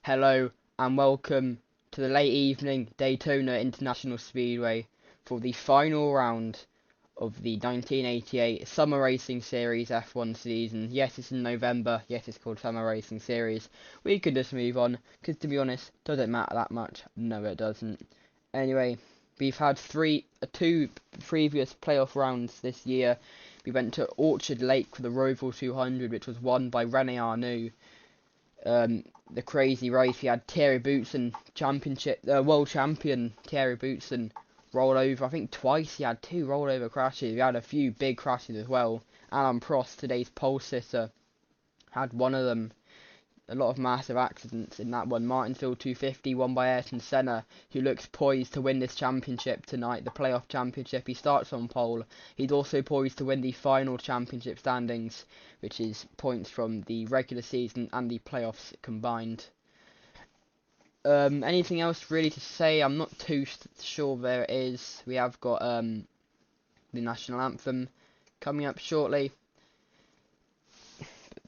Hello and welcome to the late evening Daytona International Speedway for the final round of the 1988 Summer Racing Series F1 season. Yes, it's in November. Yes, it's called Summer Racing Series. We could just move on because, to be honest, doesn't matter that much. No, it doesn't. Anyway, we've had two previous playoff rounds this year. We went to Orchard Lake for the Roval 200, which was won by Rene Arnoux. The crazy race, we had Thierry Boutsen, world champion Thierry Boutsen, roll over. I think twice he had two rollover crashes. We had a few big crashes as well. Alain Prost, today's pole sitter, had one of them. A lot of massive accidents in that one. Martinsville 250 won by Ayrton Senna, who looks poised to win this championship tonight, the playoff championship. He starts on pole. He's also poised to win the final championship standings, which is points from the regular season and the playoffs combined. Anything else really to say? I'm not too sure there is. We have got the national anthem coming up shortly.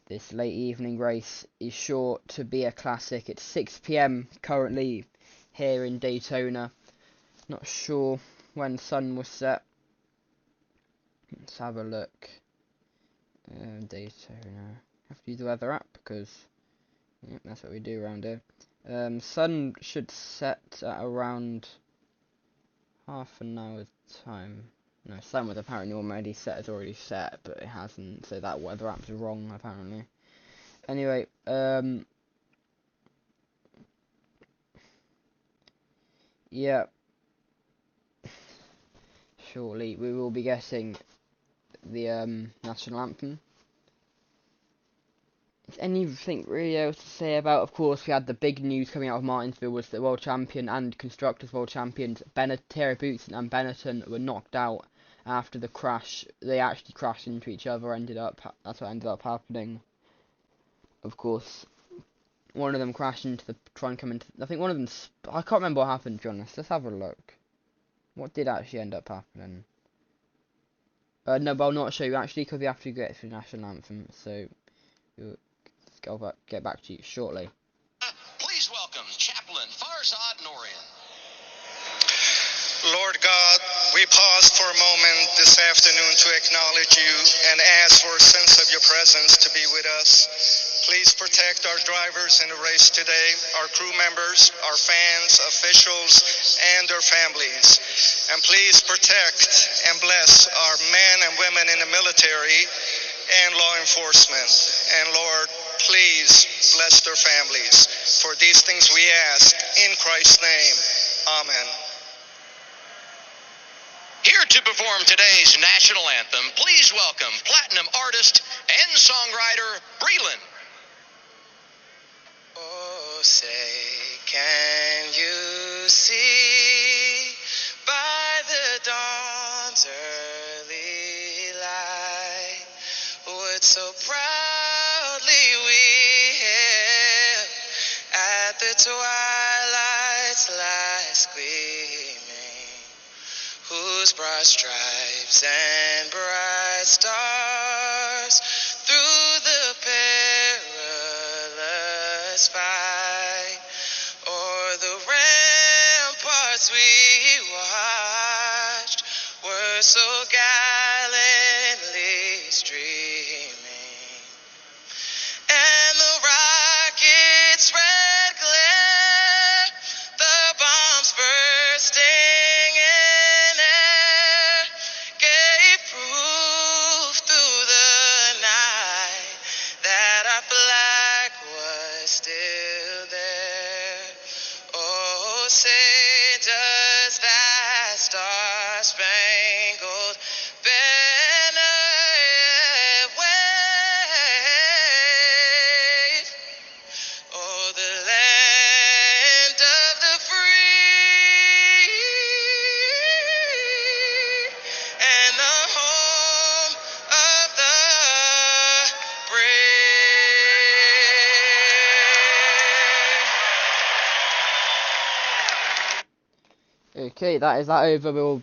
This late evening race is sure to be a classic. It's 6 PM currently here in Daytona. Not sure when sun was set. Let's have a look. Daytona. Have to use the weather app because that's what we do around here. Sun should set at around half an hour's time. No, sun was apparently already set, but it hasn't, so that weather app's wrong, apparently. Anyway, yeah, shortly we will be getting the national anthem. Is anything really else to say about? Of course, we had the big news coming out of Martinsville was the world champion and constructors world champions Thierry Boutsen and Benetton were knocked out after the crash. They actually crashed into each other. That's what ended up happening. Of course, one of them crashed into I think one of them. I can't remember what happened, to be honest. Let's have a look. What did actually end up happening? No, but I'll not show you actually because we have to get through the national anthem. So we'll get back to you shortly. Please welcome Chaplain Farzad Norian. Lord God, we pause for a moment this afternoon to acknowledge you and ask for a sense of your presence to be with us. Please protect our drivers in the race today, our crew members, our fans, officials, and their families. And please protect and bless our men and women in the military and law enforcement. And Lord, please bless their families. For these things we ask in Christ's name. Amen. Here to perform today's national anthem, please welcome platinum artist and songwriter Breland. Oh, say, can you see by the dawn's early light what so proudly we hailed at the twilight's last gleaming, whose broad stripes and bright stars through the perilous fight o'er the ramparts we watched were so gallantly streaming, and the rocket's red glare, the bombs bursting in air, gave proof through the night that our flag was still there. Oh, say does that star-spangled banner wave? Oh, the land of the free and the home of the brave. Okay, that over. We'll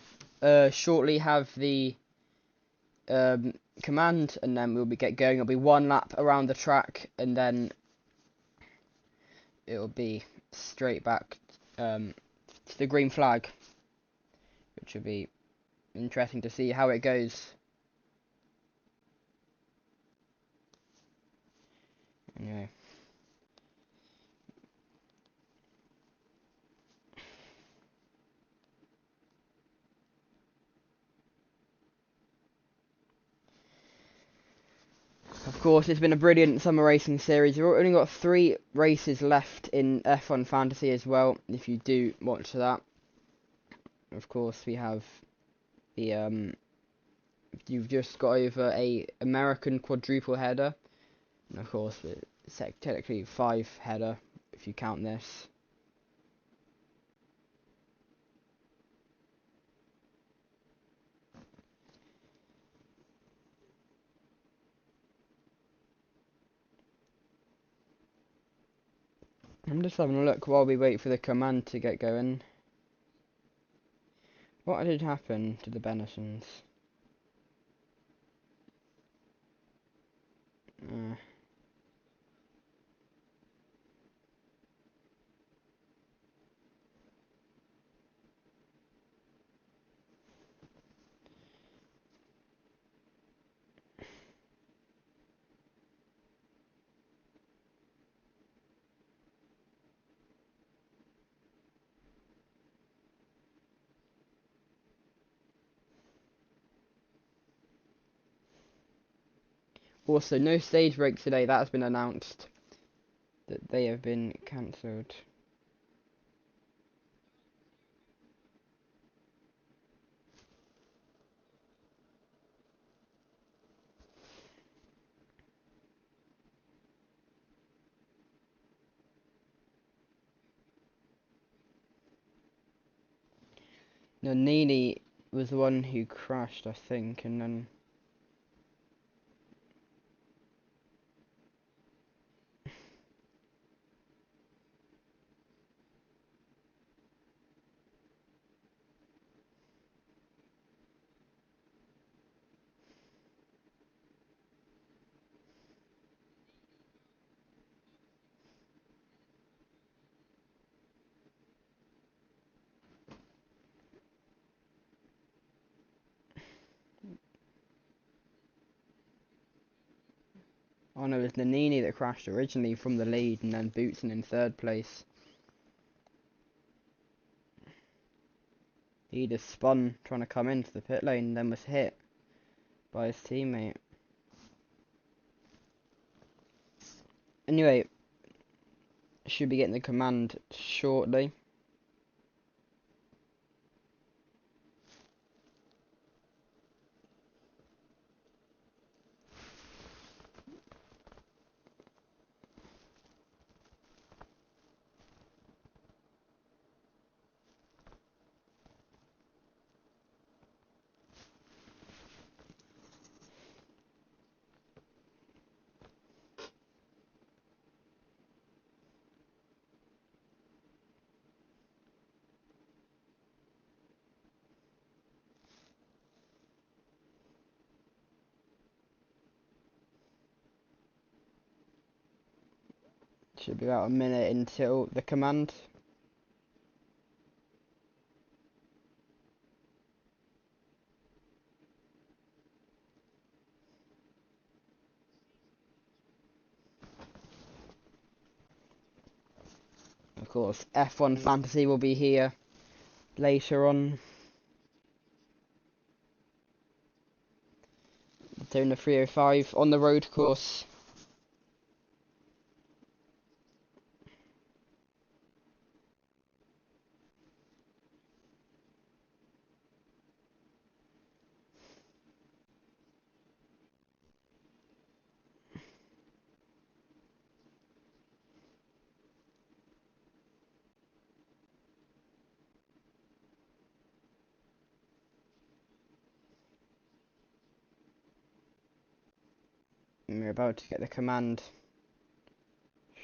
shortly have the command, and then we'll get going. It'll be one lap around the track, and then it'll be straight back to the green flag, which will be interesting to see how it goes. Anyway. Of course, it's been a brilliant summer racing series. We've only got 3 races left in F1 Fantasy as well, if you do watch that. Of course, we have the you've just got over a American quadruple header, and of course it's technically 5 header if you count this. I'm just having a look while we wait for the command to get going. What did happen to the Benisons? Also, no stage breaks today. That has been announced that they have been cancelled. No, Nini was the one who crashed, I think, and then oh no, it was Nannini that crashed originally from the lead, and then Bootson in 3rd place. He just spun trying to come into the pit lane, and then was hit by his teammate. Anyway, should be getting the command shortly. Should be about a minute until the command. Of course, F1 Fantasy will be here later on. Daytona 305 on the road course. And we're about to get the command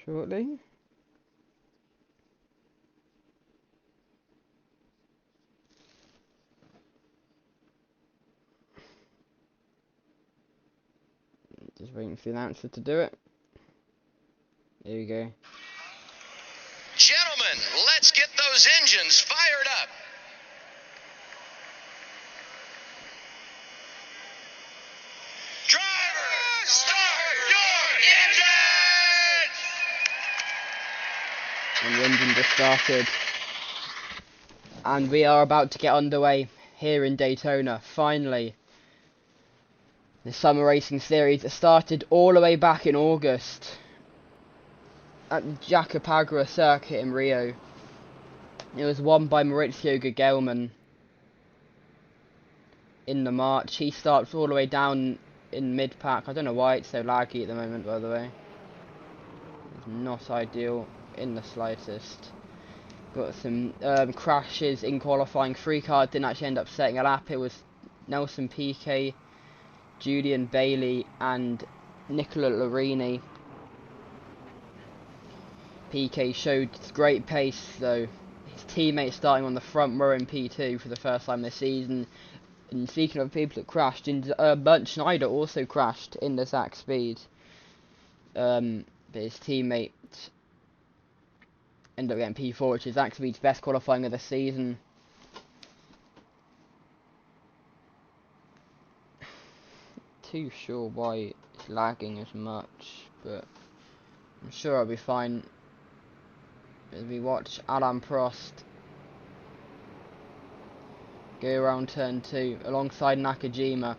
shortly. Just waiting for the announcer to do it. There we go. Gentlemen, let's get those engines fired up. Driver, start your engines! And the engine just started. And we are about to get underway here in Daytona, finally. The summer racing series that started all the way back in August at the Jacapagra circuit in Rio. It was won by Maurizio Gugelmin in the March. He starts all the way down in mid-pack. I don't know why it's so laggy at the moment, by the way. It's not ideal in the slightest. Got some crashes in qualifying. 3 cars didn't actually end up setting a lap. It was Nelson Piquet, Julian Bailey and Nicola Larini. Piquet showed great pace though. His teammate starting on the front row in P2 for the first time this season. And speaking of people that crashed, Bernd Schneider also crashed in the Zach Speed. But his teammate ended up getting P4, which is Zach Speed's best qualifying of the season. Too sure why it's lagging as much, but I'm sure I'll be fine as we watch Alain Prost go around turn 2 alongside Nakajima.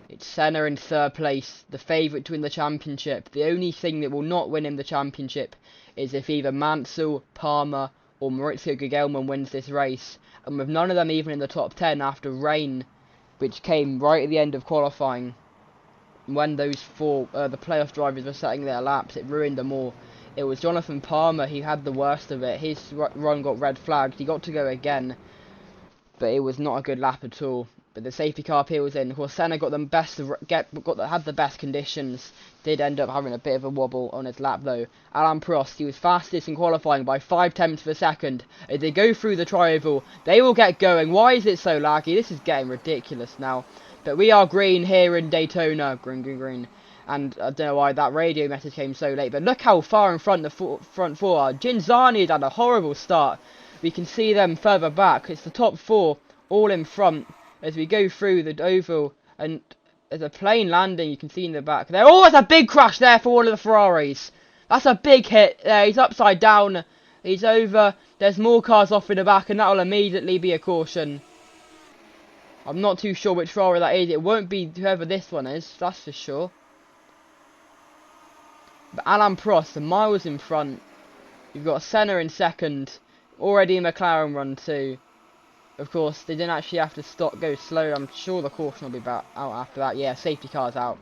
It's Senna in 3rd place, the favourite to win the championship. The only thing that will not win him the championship is if either Mansell, Palmer or Maurizio Gugelmin wins this race, and with none of them even in the top 10 after rain, which came right at the end of qualifying. When those 4, the playoff drivers were setting their laps, it ruined them all. It was Jonathan Palmer, he had the worst of it. His run got red flagged, he got to go again, but it was not a good lap at all. But the safety car appeal was in. Of course, Senna got them had the best conditions. Did end up having a bit of a wobble on his lap though. Alain Prost, he was fastest in qualifying by 5/10 of a second. As they go through the tri-oval, they will get going. Why is it so laggy? This is getting ridiculous now. But we are green here in Daytona. Green, green, green. And I don't know why that radio message came so late. But look how far in front the front 4 are. Ginzani had a horrible start. We can see them further back. It's the top 4 all in front as we go through the oval. And there's a plane landing you can see in the back there. Oh, there's a big crash there for one of the Ferraris. That's a big hit there. He's upside down. He's over. There's more cars off in the back and that will immediately be a caution. I'm not too sure which Ferrari that is. It won't be whoever this one is, that's for sure. But Alain Prost, miles in front. You've got Senna in 2nd. Already McLaren run 2. Of course, they didn't actually have to go slow. I'm sure the caution will be out after that. Yeah, safety car's out.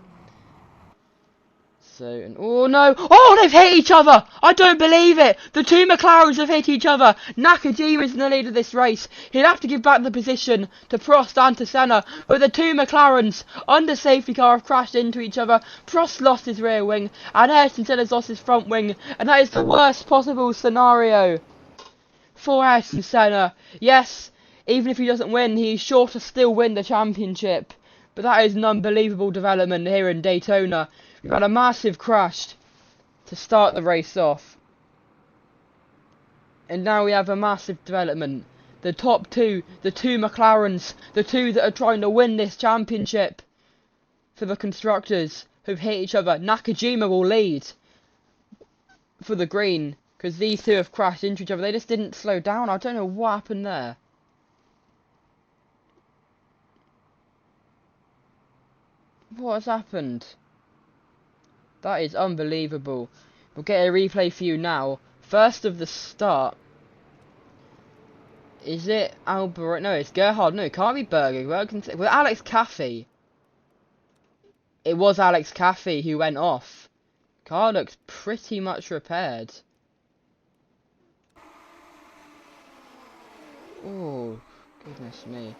So, and oh no! Oh, they've hit each other! I don't believe it! The 2 McLarens have hit each other! Nakajima is in the lead of this race. He'll have to give back the position to Prost and to Senna. But the 2 McLarens under safety car have crashed into each other. Prost lost his rear wing, and Ayrton Senna's lost his front wing. And that is the worst possible scenario for Ayrton Senna. Yes, even if he doesn't win, he's sure to still win the championship. But that is an unbelievable development here in Daytona. We've had a massive crash to start the race off. And now we have a massive development. The top 2, the 2 McLarens, the 2 that are trying to win this championship for the constructors, who've hit each other. Nakajima will lead for the green, because these 2 have crashed into each other. They just didn't slow down. I don't know what happened there. What has happened? That is unbelievable. We'll get a replay for you now. First of the start. Is it Albert? No, it's Gerhard. No, it can't be Berger. Well, Alex Caffey. It was Alex Caffey who went off. Car looks pretty much repaired. Oh, goodness me.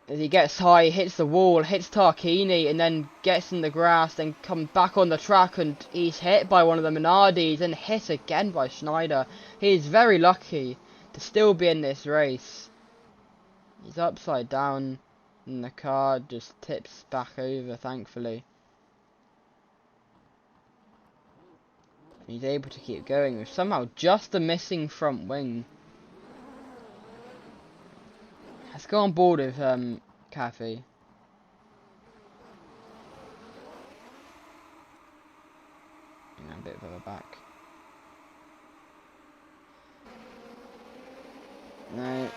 As he gets high, hits the wall, hits Tarquini, and then gets in the grass, then comes back on the track, and he's hit by one of the Minardis, and hit again by Schneider. He is very lucky to still be in this race. He's upside down, and the car just tips back over, thankfully. He's able to keep going with somehow just a missing front wing. Let's go on board with Kathy. A bit further back. No.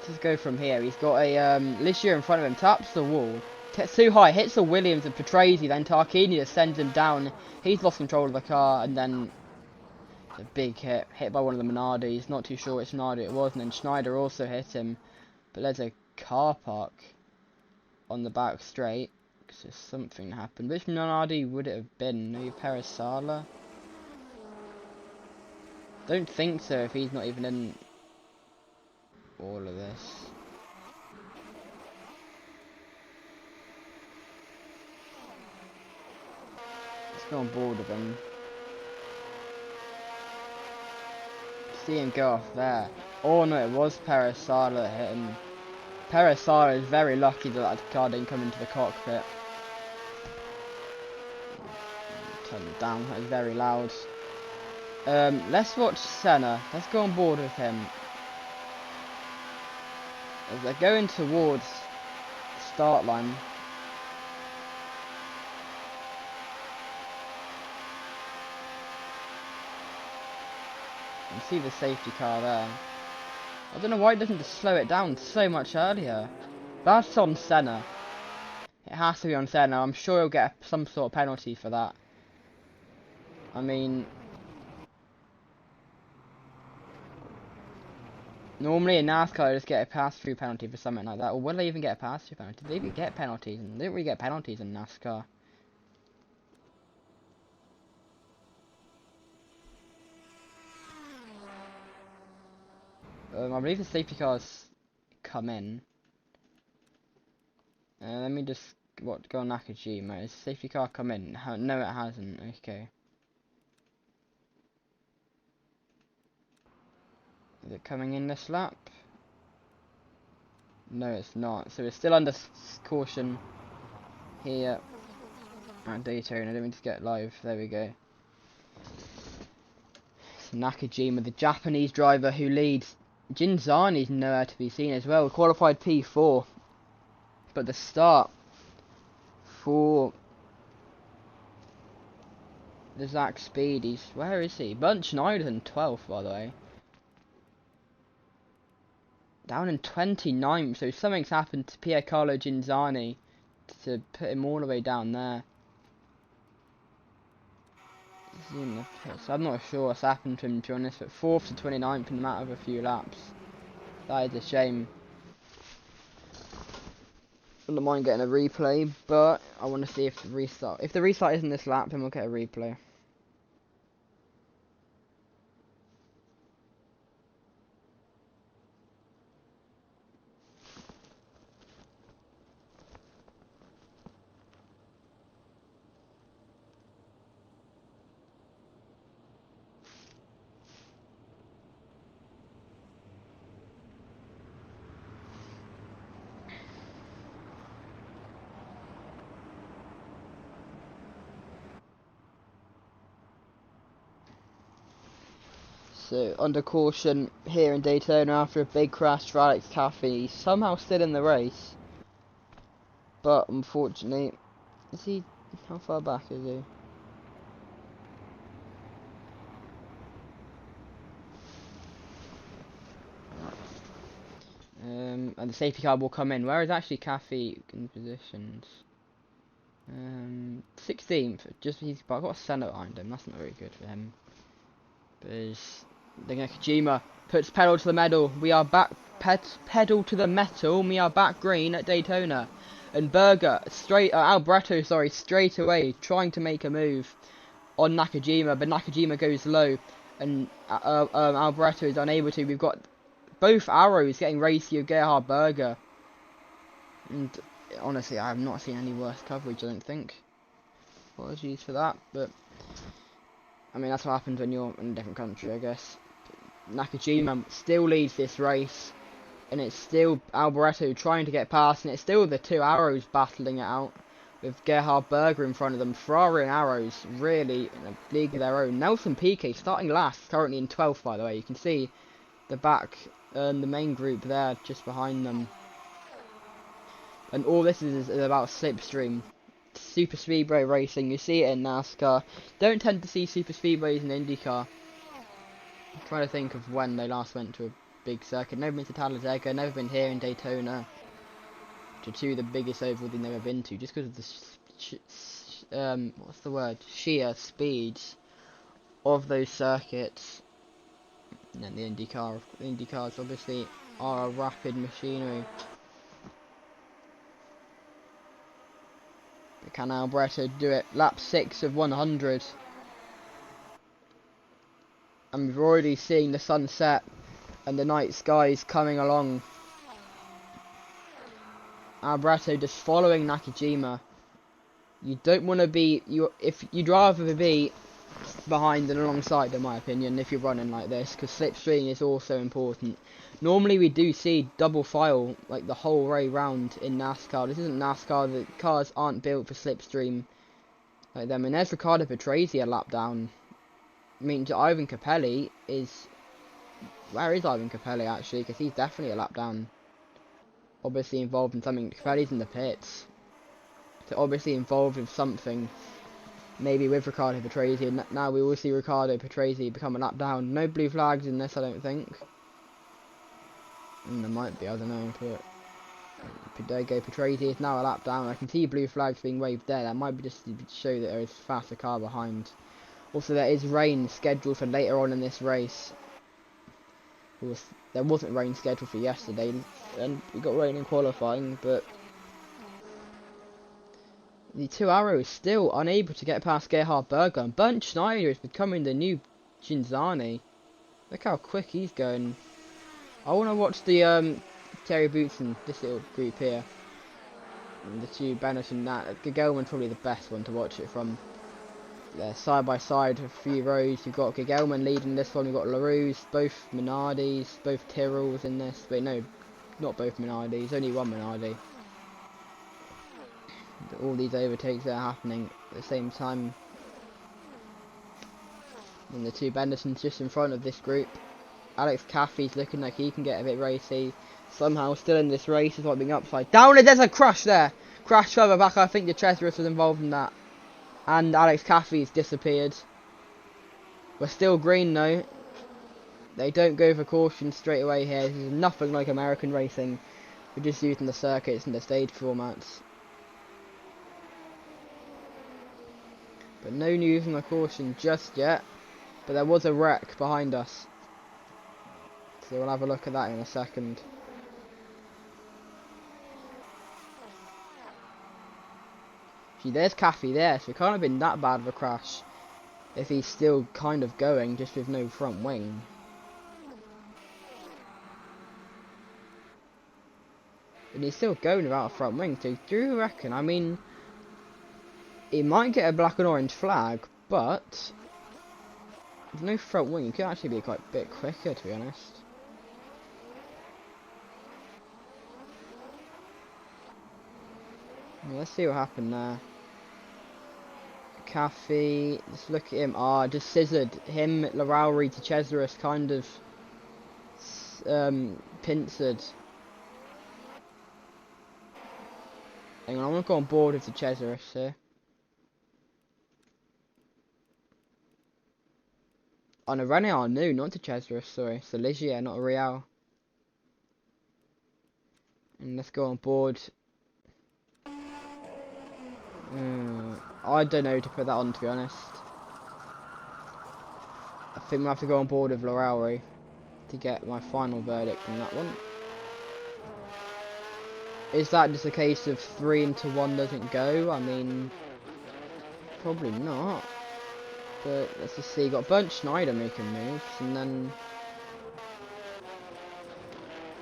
Let's go from here. He's got a Ligia in front of him, taps the wall. Gets too high, hits the Williams and Petresi, then Tarquini just sends him down. He's lost control of the car, and then it's a big hit by one of the Minardis. Not too sure which Minardi it was, and then Schneider also hit him. But there's a car park on the back straight, because something happened. Which Minardi would it have been? Maybe Peresala? Don't think so if he's not even in all of this. Let's go on board with him. See him go off there. Oh no, it was Peresala that hit him. Peresala is very lucky that that car didn't come into the cockpit. Turn it down, that is very loud. Let's watch Senna. Let's go on board with him. As they're going towards the start line. You can see the safety car there. I don't know why it doesn't just slow it down so much earlier. That's on Senna. It has to be on Senna. I'm sure he'll get some sort of penalty for that. I mean, normally in NASCAR, you just get a pass-through penalty for something like that. Or will they even get a pass-through penalty? They even get penalties, and they don't really get penalties in NASCAR. I believe the safety cars come in. Let me just go on Nakajima. Has the safety car come in? No, it hasn't. Okay. Is it coming in this lap? No, it's not. So we're still under caution here at Daytona. I don't mean to get live. There we go. It's Nakajima, the Japanese driver who leads. Jinzani's nowhere to be seen as well. Qualified P4. But the start for the Zach Speed, where is he? Bernd Schneider's in 12th, by the way. Down in 29th, so something's happened to Piercarlo Ginzani to put him all the way down there. He's in the pits. I'm not sure what's happened to him, to be honest, but 4th to 29th in a matter of a few laps. That is a shame. I wouldn't mind getting a replay, but I want to see if the restart. If the restart isn't this lap, then we'll get a replay. So, under caution here in Daytona after a big crash for Alex Caffey. He's somehow still in the race. But, unfortunately, is he, how far back is he? And the safety car will come in. Where is actually Caffey in positions? 16th. But I've got a Senna behind him. That's not very good for him. But then Kojima puts pedal to the metal. We are back. Pedal to the metal. We are back green at Daytona. And Berger Alboreto, straight away trying to make a move on Nakajima, but Nakajima goes low, and Alboreto is unable to. We've got both arrows getting Racio, Gerhard, Berger, and honestly, I have not seen any worse coverage. I don't think. Apologies for that, but I mean that's what happens when you're in a different country, I guess. Nakajima still leads this race. And it's still Alboreto trying to get past, and it's still the two arrows battling it out. with Gerhard Berger in front of them. Ferrari and Arrows really in a league of their own. Nelson Piquet starting last, currently in 12th by the way. You can see the back and the main group there just behind them. And all this is about slipstream. Super Speedway racing, you see it in NASCAR. Don't tend to see Super Speedways in IndyCar. I'm trying to think of when they last went to a big circuit. Never been to Talladega, never been here in Daytona. To two of the biggest ovals they've never been to, just because of the what's the word? Sheer speeds of those circuits. And then the IndyCars obviously are a rapid machinery. But can Alberto do it? Lap 6 of 100. And we've already seen the sunset and the night skies coming along. Alberto just following Nakajima. You don't want to be, if you'd rather be behind than alongside, in my opinion, if you're running like this, because slipstream is also important. Normally we do see double file like the whole way round in NASCAR. This isn't NASCAR. The cars aren't built for slipstream like them. And there's Riccardo Patrese a lap down. I mean, Ivan Capelli is, where is Ivan Capelli actually? Because he's definitely a lap down. Obviously involved in something. Capelli's in the pits, so obviously involved in something. Maybe with Riccardo Patrese, and now we will see Riccardo Patrese become a lap down. No blue flags in this, I don't think. And there might be, I don't know. But there you go, Patrese is now a lap down. I can see blue flags being waved there. That might be just to show that there is a faster car behind. Also, there is rain scheduled for later on in this race. There wasn't rain scheduled for yesterday, and we got rain in qualifying, but the two Arrows still unable to get past Gerhard Berger, and Bernd Schneider is becoming the new Cinzani. Look how quick he's going. I want to watch the Terry Boots and this little group here, and the two Bennett and that. Gegelman's probably the best one to watch it from. They're side by side, a few rows. You've got Gegelman leading this one. You've got LaRue's, both Minardis, both Tyrrells in this. Wait, no, not both Minardis. Only one Minardi. All these overtakes are happening at the same time. And the two Bendersons just in front of this group. Alex Caffey's looking like he can get a bit racy. Somehow still in this race is being upside down. And there's a crash there. Crash further back. I think the Chesris was involved in that. And Alex Caffey's disappeared. We're still green though. They don't go for caution straight away here. This is nothing like American racing. We're just using the circuits and the stage formats. But no news on the caution just yet. But there was a wreck behind us. So we'll have a look at that in a second. See, there's Caffey there, so it can't have been that bad of a crash if he's still kind of going, just with no front wing. And he's still going without a front wing, so do you reckon? I mean, he might get a black and orange flag, but with no front wing, he could actually be quite a bit quicker, to be honest. Yeah, let's see what happened there. Caffey, just look at him. Ah, just scissored him, Lowry to Chesris, kind of pincered. Hang on, I'm gonna go on board with the Chesris here. Oh no, Renault, no, not to Chesris, sorry. It's the Ligier, not a Real. And let's go on board. I don't know to put that on, to be honest. I think we'll have to go on board with Lowry to get my final verdict on that one. Is that just a case of 3 into 1 doesn't go? I mean, probably not. But let's just see. Got Bernd Schneider making moves, and then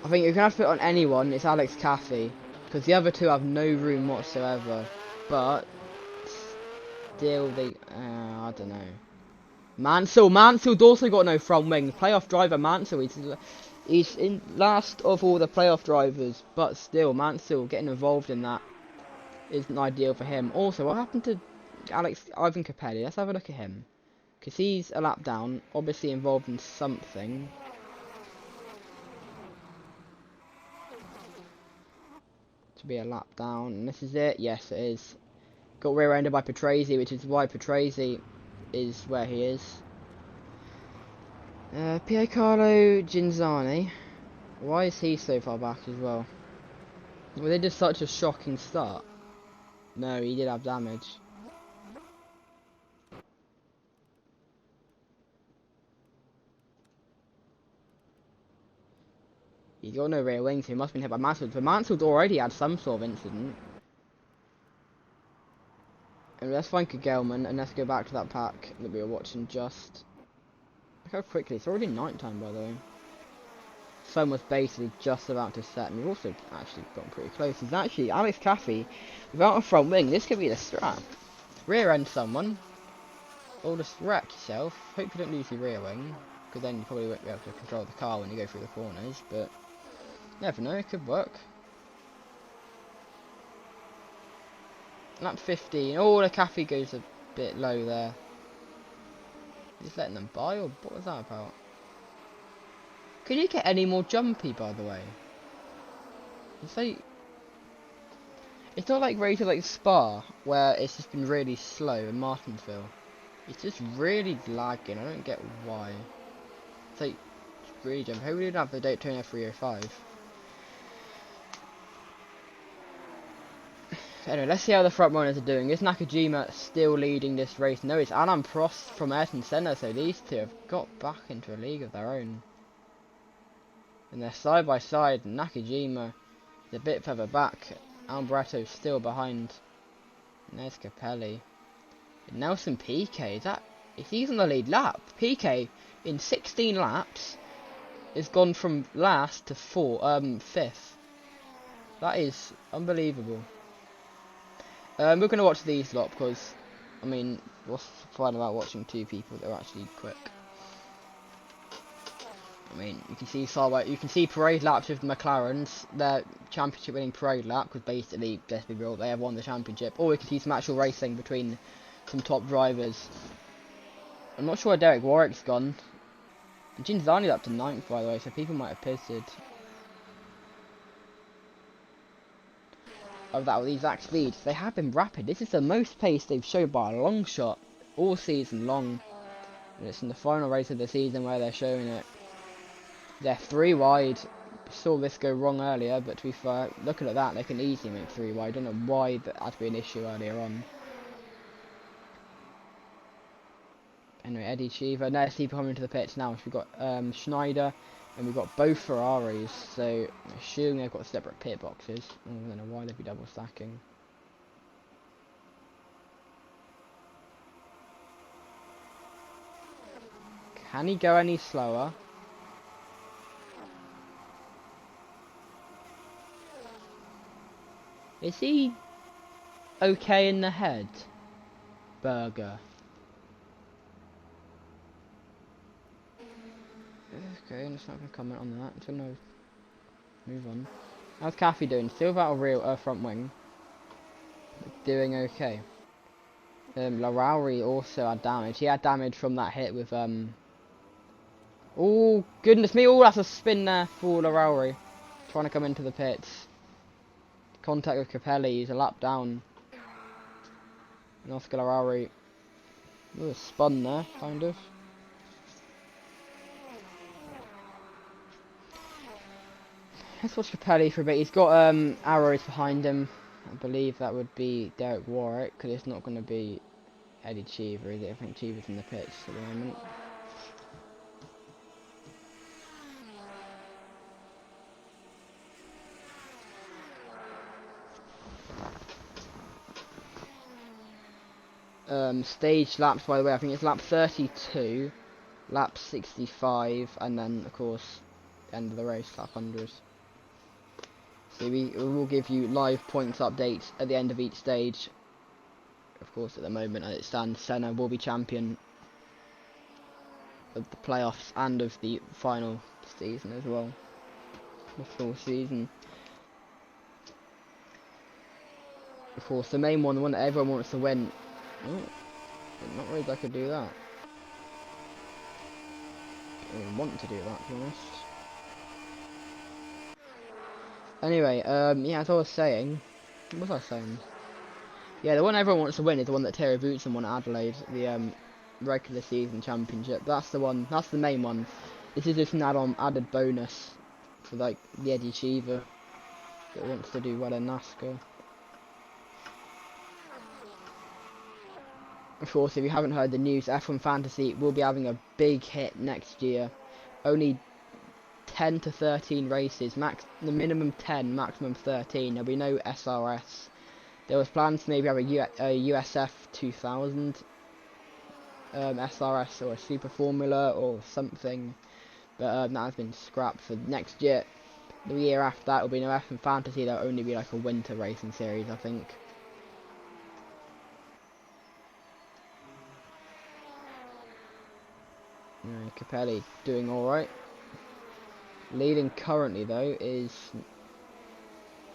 I think you're gonna have to put it on anyone. It's Alex Caffey, because the other two have no room whatsoever. But still, they I don't know. Mansell's also got no front wing. Playoff driver Mansell, he's in last of all the playoff drivers, but still Mansell getting involved in that. isn't ideal for him. Also, what happened to Ivan Capelli? Let's have a look at him. Because he's a lap down, obviously involved in something. To be a lap down, and this is it. Yes, it is. Got rear-ended by Patrese, which is why Patrese is where he is. Piercarlo Ginzani. Why is he so far back as well? Well, they did such a shocking start. No, he did have damage. He's got no rear wing, so he must have been hit by Mansfield. But Mansfield already had some sort of incident. And let's find Gelman, and let's go back to that pack that we were watching just. Look how quickly, it's already night time by the way. Sun was basically just about to set, and we've also actually gotten pretty close. It's actually Alex Caffey without a front wing. This could be the strap. Rear end someone, or just wreck yourself. Hope you don't lose your rear wing, because then you probably won't be able to control the car when you go through the corners, but never know, it could work. Lap 15. Oh, the Caffey goes a bit low there. Just letting them by, or what was that about? Could you get any more jumpy, by the way? It's like, it's not like rated like Spa, where it's just been really slow in Martinsville. It's just really lagging. I don't get why. It's like, it's really jumpy. Hopefully we don't have the Daytona 305. Anyway, let's see how the front runners are doing. Is Nakajima still leading this race? No, it's Alain Prost from Ayrton Senna, so these two have got back into a league of their own. And they're side by side. Nakajima is a bit further back. Alboretto's still behind. And there's Capelli. And Nelson Piquet, is he's on the lead lap. Piquet in 16 laps has gone from last to fifth. That is unbelievable. We're gonna watch these lot because, I mean, what's fun about watching two people that are actually quick? I mean, you can see you can see parade laps with the McLarens, their championship winning parade lap, because basically, let's be real, they have won the championship. Or we can see some actual racing between some top drivers. I'm not sure where Derek Warwick's gone. And Ginzani's up to 9th, by the way, so people might have pitted. Of that, with these exact speeds, they have been rapid. This is the most pace they've shown by a long shot all season long. And it's in the final race of the season where they're showing it. They're 3 wide. Saw this go wrong earlier, but to be fair, looking at that, they can easily make 3 wide. I don't know why that had to be an issue earlier on. Anyway, Eddie Cheever. Let's see people coming into the pits now. So we've got Schneider, and we've got both Ferraris. So I'm assuming they've got separate pit boxes. I don't know why they'd be double stacking. Can he go any slower? Is he okay in the head? Burger. Okay, I'm just not going to comment on that. I'm just going to move on. How's Caffey doing? Still without a real front wing. Doing okay. Larauri also had damage. He had damage from that hit with oh goodness me! Oh, that's a spin there for Larauri. Trying to come into the pits. Contact with Capelli. He's a lap down. And Oscar Larauri. Ooh, spun there, kind of. Let's watch Capelli for a bit. He's got arrows behind him. I believe that would be Derek Warwick, because it's not going to be Eddie Cheever, is it? I think Cheever's in the pits at the moment. Stage laps, by the way, I think it's lap 32, lap 65, and then, of course, end of the race, lap 100. So we will give you live points updates at the end of each stage. Of course, at the moment, as it stands, Senna will be champion of the playoffs and of the final season as well. The full season. Of course, the main one, the one that everyone wants to win. Oh, did not realize I could do that. I didn't want to do that, to be honest. Anyway, yeah, as I was saying, what was I saying? Yeah, the one everyone wants to win is the one that Terry Bootson won at Adelaide, the regular season championship. That's the one. That's the main one. This is just an added bonus for like the Eddie Cheever that wants to do well in NASCAR. Of course, if you haven't heard the news, F1 Fantasy will be having a big hit next year. Only 10 to 13 races, the minimum 10, maximum 13. There'll be no SRS. There was plans to maybe have a USF 2000 SRS or a Super Formula or something, but that has been scrapped for next year. The year after that will be no F1 Fantasy. There'll only be like a winter racing series, I think. Capelli doing alright. Leading currently though is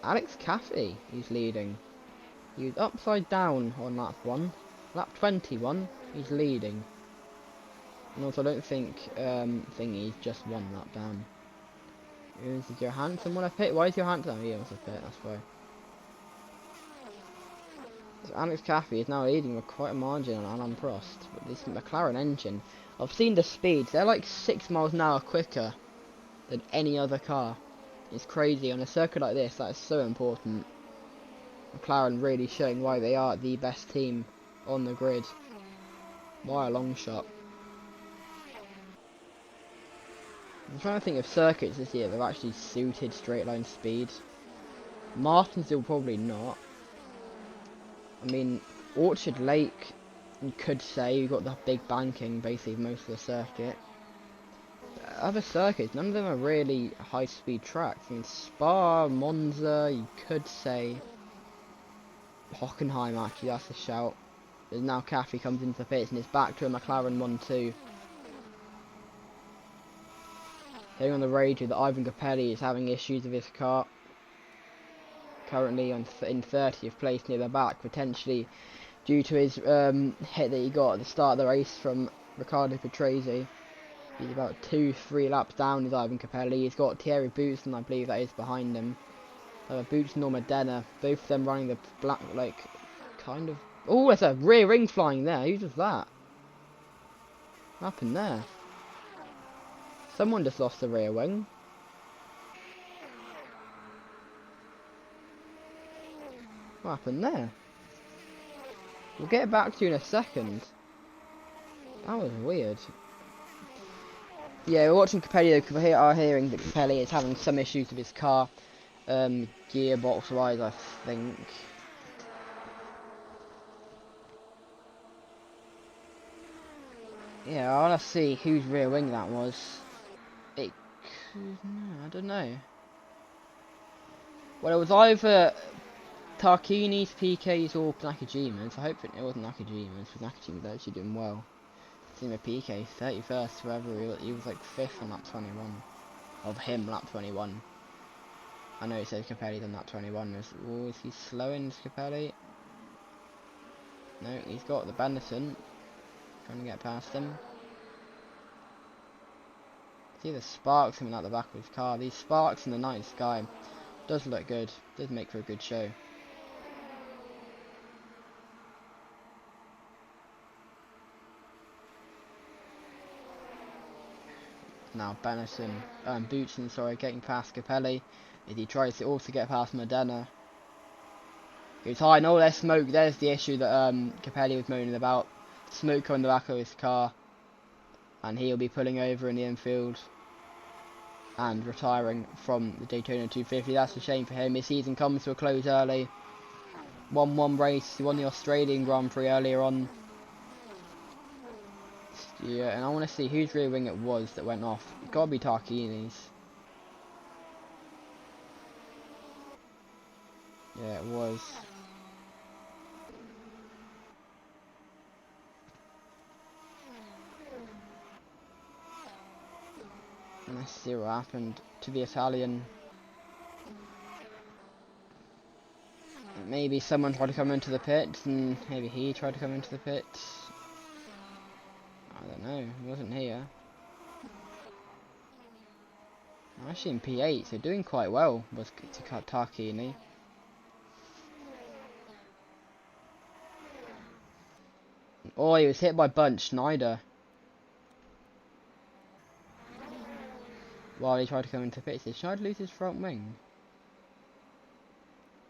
Alex Caffey. He's leading. He was upside down on lap 1. Lap 21, he's leading. And also I don't think Thingy's just one lap down. Is Johansson want to pit? Why is Johansson? Oh, he wants to pit, that's why. So Alex Caffey is now leading with quite a margin on Alan Prost. But this McLaren engine, I've seen the speeds, they're like 6 miles an hour quicker than any other car. It's crazy. On a circuit like this, that is so important. McLaren really showing why they are the best team on the grid by a long shot. I'm trying to think of circuits this year that have actually suited straight line speed. Martinsville probably not. I mean, Orchard Lake, you could say, you got the big banking basically most of the circuit. Other circuits, none of them are really high speed tracks. I mean, Spa, Monza, you could say. Hockenheim, actually, that's a shout. There's now Caffey comes into the pits and it's back to a McLaren 1-2. Heading on the radio that Ivan Capelli is having issues with his car. Currently in 30th place near the back, potentially due to his hit that he got at the start of the race from Riccardo Patrese. He's about 2-3 laps down is Ivan Capelli. He's got Thierry Boutsen, I believe that is behind him. Boutsen or Modena, both of them running the black, like, kind of... Oh, there's a rear ring flying there. Who does that? What happened there? Someone just lost the rear wing. What happened there? We'll get back to you in a second. That was weird. Yeah, we're watching Capelli though, because we are hearing that Capelli is having some issues with his car. Gearbox wise, I think. Yeah, I want to see whose rear wing that was. It could... No, I don't know. Well, it was either Tarquini's, PK's or Nakajima's. I hope it wasn't Nakajima's, because Nakajima's actually doing well. Seen with PK, 31st forever, he was like 5th on lap 21. Of him, lap 21. I know it says Capelli's on lap 21. Is he slowing Capelli? No, he's got the Benetton. Trying to get past him. See the sparks coming out the back of his car. These sparks in the night sky does look good. Does make for a good show. Now Boutsen, sorry, getting past Capelli as he tries to also get past Modena. Goes high, and all there's smoke. There's the issue that Capelli was moaning about. Smoke on the back of his car, and he'll be pulling over in the infield and retiring from the Daytona 250. That's a shame for him. His season comes to a close early. Won one race. He won the Australian Grand Prix earlier on. Yeah, and I want to see whose rear wing it was that went off. It's got to be Tarquini's. Yeah, it was. And let's see what happened to the Italian. maybe someone tried to come into the pits, and maybe he tried to come into the pits. I don't know, he wasn't here. Actually in P8, so doing quite well was Takini. Oh, he was hit by Bunch Schneider while he tried to come into the pits. Did Schneider lose his front wing?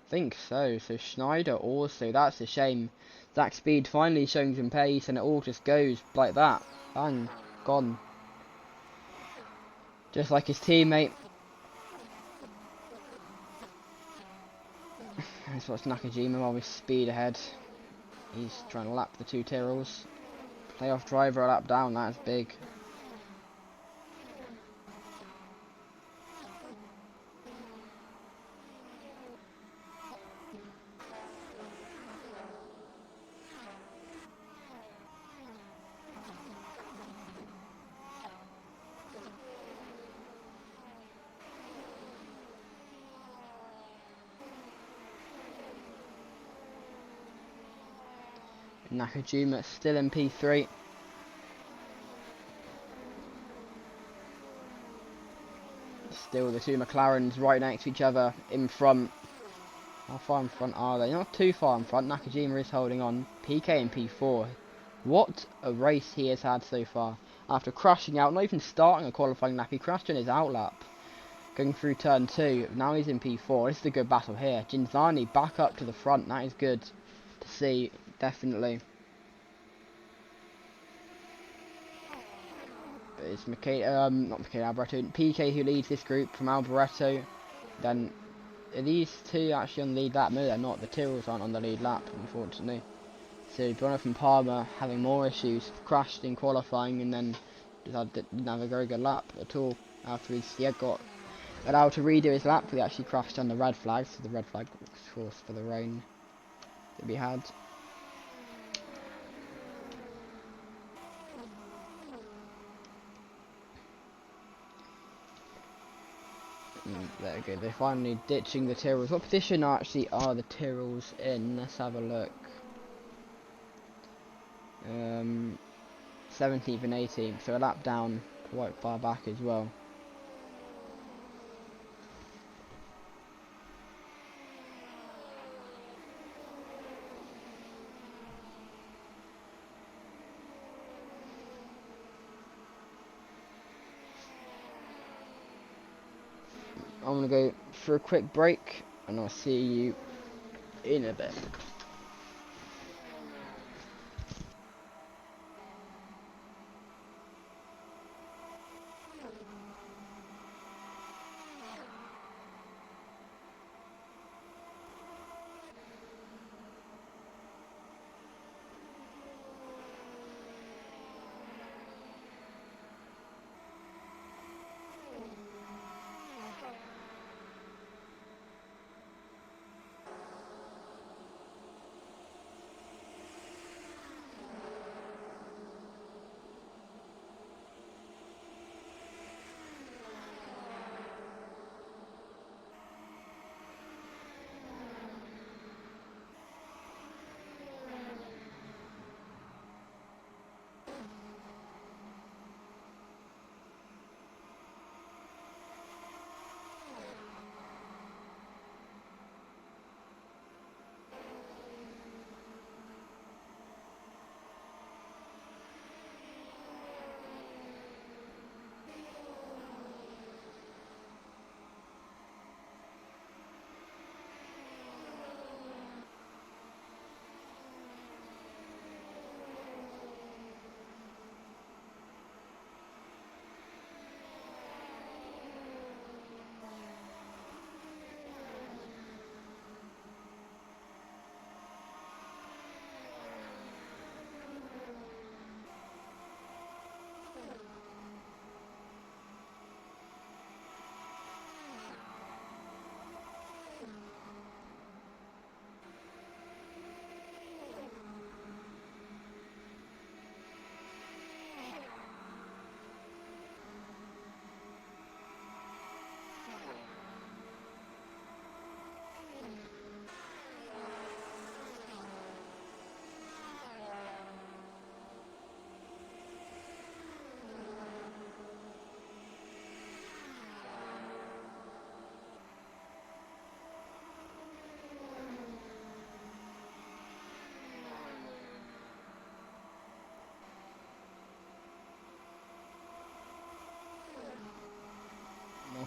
I think so. So Schneider also, that's a shame. Zach Speed finally showing some pace, and it all just goes like that. Bang, gone. Just like his teammate. Let's watch Nakajima while we speed ahead. He's trying to lap the two Tyrrells. Playoff driver a lap down, that's big. Nakajima still in P3. Still the two McLarens right next to each other in front. How far in front are they? Not too far in front. Nakajima is holding on. PK in P4. What a race he has had so far. After crashing out, not even starting a qualifying lap, he crashed in his outlap. Going through turn 2. Now he's in P4. This is a good battle here. Jinzani back up to the front. That is good to see, definitely. But it's not Michaela Alboreto. PK who leads this group from Alboreto. Then are these two actually on the lead lap? No, they're not. The Tyrrells aren't on the lead lap, unfortunately. So Jonathan and Palmer having more issues, crashed in qualifying, and then didn't have a very good lap at all. After he had got allowed to redo his lap, but he actually crashed on the red flag. So the red flag was for the rain that we had. There we go. They're finally ditching the Tyrrells. What position actually are the Tyrrells in? Let's have a look. 17th and 18th, so a lap down, quite far back as well. I'm going to go for a quick break, and I'll see you in a bit.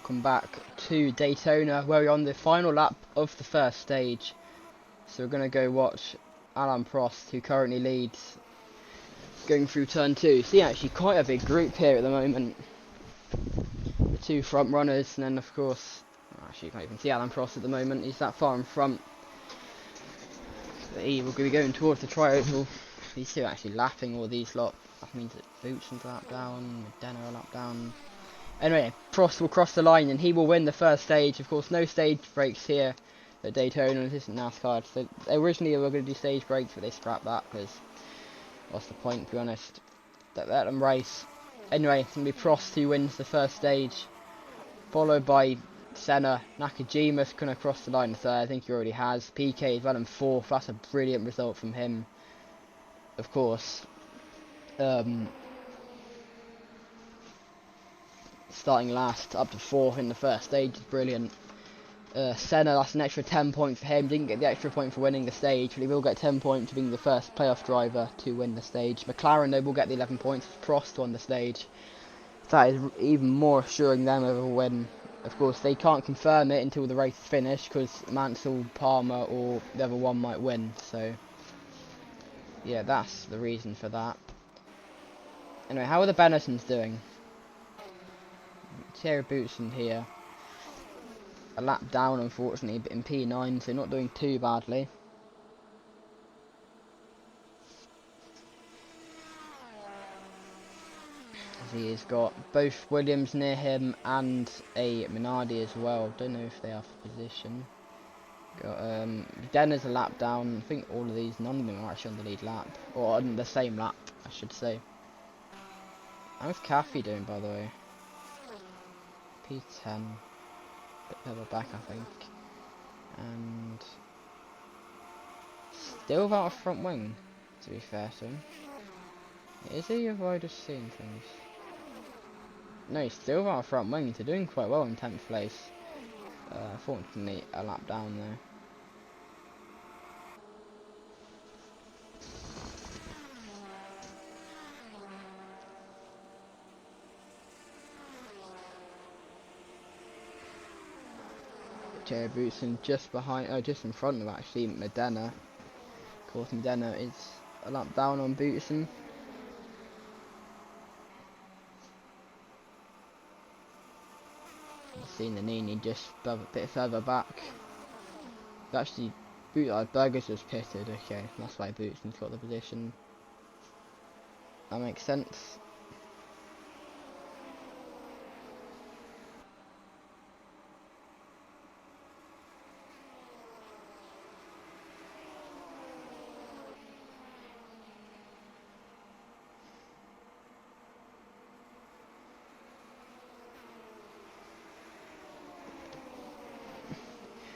welcome back to Daytona, where we're on the final lap of the first stage. So we're going to go watch Alain Prost, who currently leads, going through turn 2. See, actually quite a big group here at the moment. The two front runners, and then of course, actually you can't even see Alain Prost at the moment, he's that far in front. But he will be going towards the tri-oval. He's still actually lapping all these lot. That means that Bootson's a lap down, Medena a lap down. Anyway, Prost will cross the line and he will win the first stage. Of course, no stage breaks here at Daytona. This isn't NASCAR. So they originally were going to do stage breaks, but they scrapped that because what's the point, to be honest? Let them race. Anyway, it's going to be Prost who wins the first stage, followed by Senna. Nakajima's going to cross the line third. I think he already has. PK is well in fourth. That's a brilliant result from him. Of course. Starting last up to fourth in the first stage is brilliant. Senna, that's an extra 10 points for him. Didn't get the extra point for winning the stage, but he will get 10 points for being the first playoff driver to win the stage. McLaren, though, will get the 11 points for Prost on the stage. That is even more assuring them of a win. Of course, they can't confirm it until the race is finished, because Mansell, Palmer, or the other one might win. So, yeah, that's the reason for that. Anyway, how are the Bennettons doing? Thierry Boutsen here. A lap down, unfortunately, but in P9, so not doing too badly. As he has got both Williams near him and a Minardi as well. Don't know if they are for position. Got Denner's a lap down. I think all of these, none of them are actually on the lead lap, or on the same lap, I should say. How's Caffey doing, by the way? P10. Bit further back, I think. And still without a front wing, to be fair to him. Is he, or have I just seen things? No, he's still without a front wing. They're doing quite well in 10th place. Fortunately, a lap down there. Thierry Boutsen just behind, just in front of actually Medena. Of course, Medena is a lap down on Boutsen. Seen the Nini just a bit further back. Actually, Berger's just pitted. Okay, that's why Boutsen's got the position. That makes sense.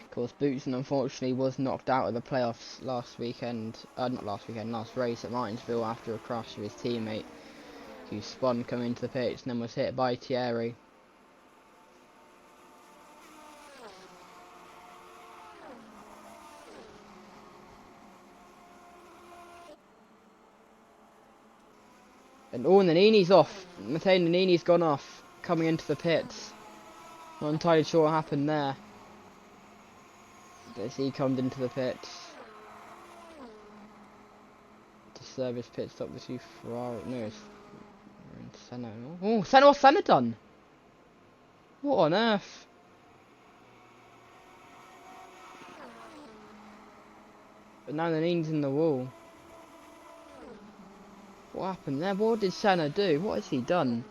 Of course, Boutsen unfortunately was knocked out of the playoffs last race at Martinsville after a crash with his teammate, who spun coming into the pits and then was hit by Thierry. And Nannini's off. Matteo Nannini's gone off coming into the pits. Not entirely sure what happened there. As he comes into the pits to service pit stop the two Ferrari. No, it's Senna. Oh, Senna! What's Senna done? What on earth? But now the knee's in the wall. What happened there? What did Senna do? What has he done?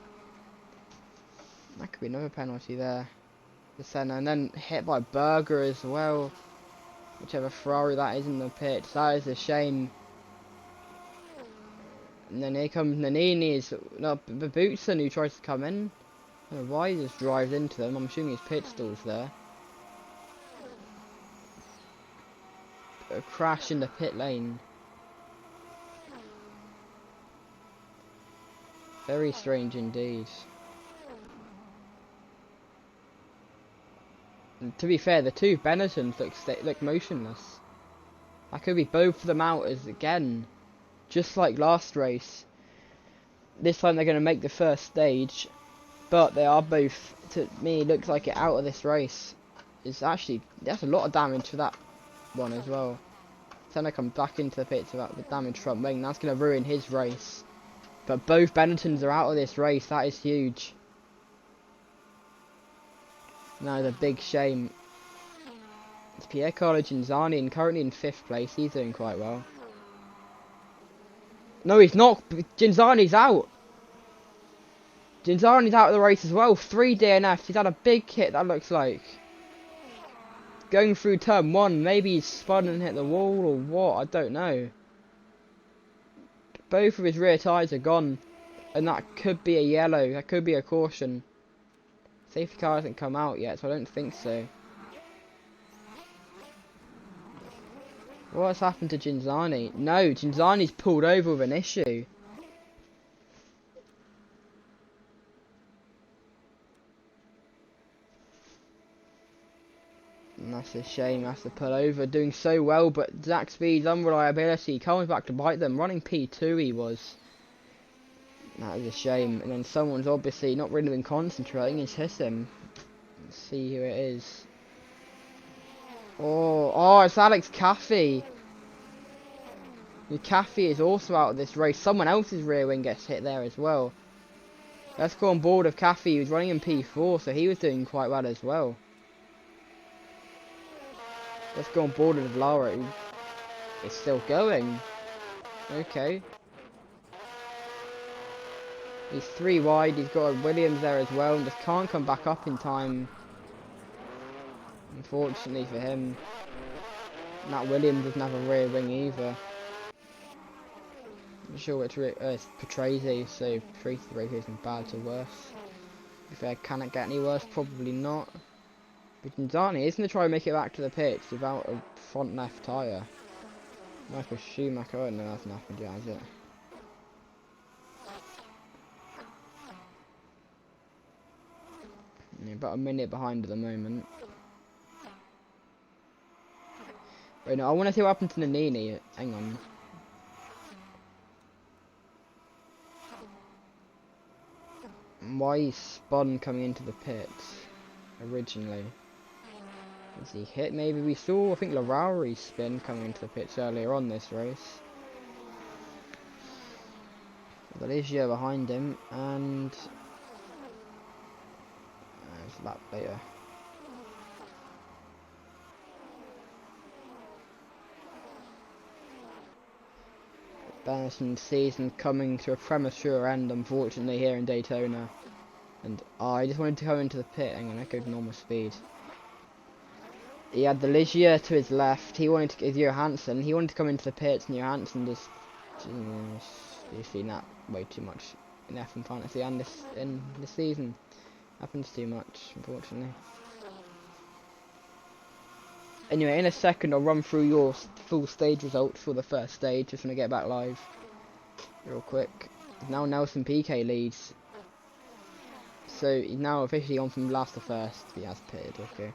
That could be another penalty there for Senna, and then hit by Berger as well. Whichever Ferrari that is in the pits, that is a shame. And then here comes Nannini's, no, Boutsen, who tries to come in. I don't know why he just drives into them. I'm assuming his pit stall's there. A crash in the pit lane. Very strange indeed. And to be fair, the two Bennettons look motionless. That could be both of them out as again, just like last race. This time they're going to make the first stage. But they are both, to me, looks like it out of this race. It's actually, that's a lot of damage for that one as well. Senna comes back into the pits with damage front wing. That's going to ruin his race. But both Benettons are out of this race. That is huge. That is a big shame. It's Piercarlo Genzani, and currently in 5th place. He's doing quite well. No, he's not. Genzani's out. Genzani's out of the race as well. 3 DNFs. He's had a big hit, that looks like. Going through turn 1. Maybe he's spun and hit the wall or what. I don't know. Both of his rear tyres are gone. And that could be a yellow. That could be a caution. Safety car hasn't come out yet, so I don't think so. What's happened to Genzani? No, Genzani's pulled over with an issue. And that's a shame, has to pull over. Doing so well, but Zach Speed's unreliability comes back to bite them. Running P2 he was. That is a shame. And then someone's obviously not really been concentrating. He's hit him. Let's see who it is. Oh, it's Alex Caffey. Caffey is also out of this race. Someone else's rear wing gets hit there as well. Let's go on board of Caffey, who's running in P4, so he was doing quite well as well. Let's go on board with Lara, who is still going. Okay. He's 3 wide, he's got a Williams there as well, and just can't come back up in time. Unfortunately for him. And that Williams doesn't have a rear wing either. I'm sure it's Patrese, so Patrese race isn't bad to worse. To be fair, can it get any worse? Probably not. But Genzani is going to try and make it back to the pits without a front left tyre. Michael Schumacher, oh no, that's nothing, has it? Yeah, about a minute behind at the moment. Wait, no, I want to see what happened to Nannini. Hang on. Why he spun coming into the pits originally? Was he hit? Maybe we saw, I think, Larauri spin coming into the pits earlier on this race. Valencia behind him, and there's a lap later. Benetton's season coming to a premature end, unfortunately, here in Daytona. And I just wanted to come into the pit. Hang on, I go to normal speed. He had the Ligier to his left. He wanted to, Johansson. He wanted to come into the pits, and Johansson just, you've seen that way too much in F1 fantasy and in this season. Happens too much, unfortunately. Anyway, in a second I'll run through your full stage results for the first stage, just want to get back live real quick. Now Nelson Piquet leads. So he's now officially on from last to first. He has pitted, okay.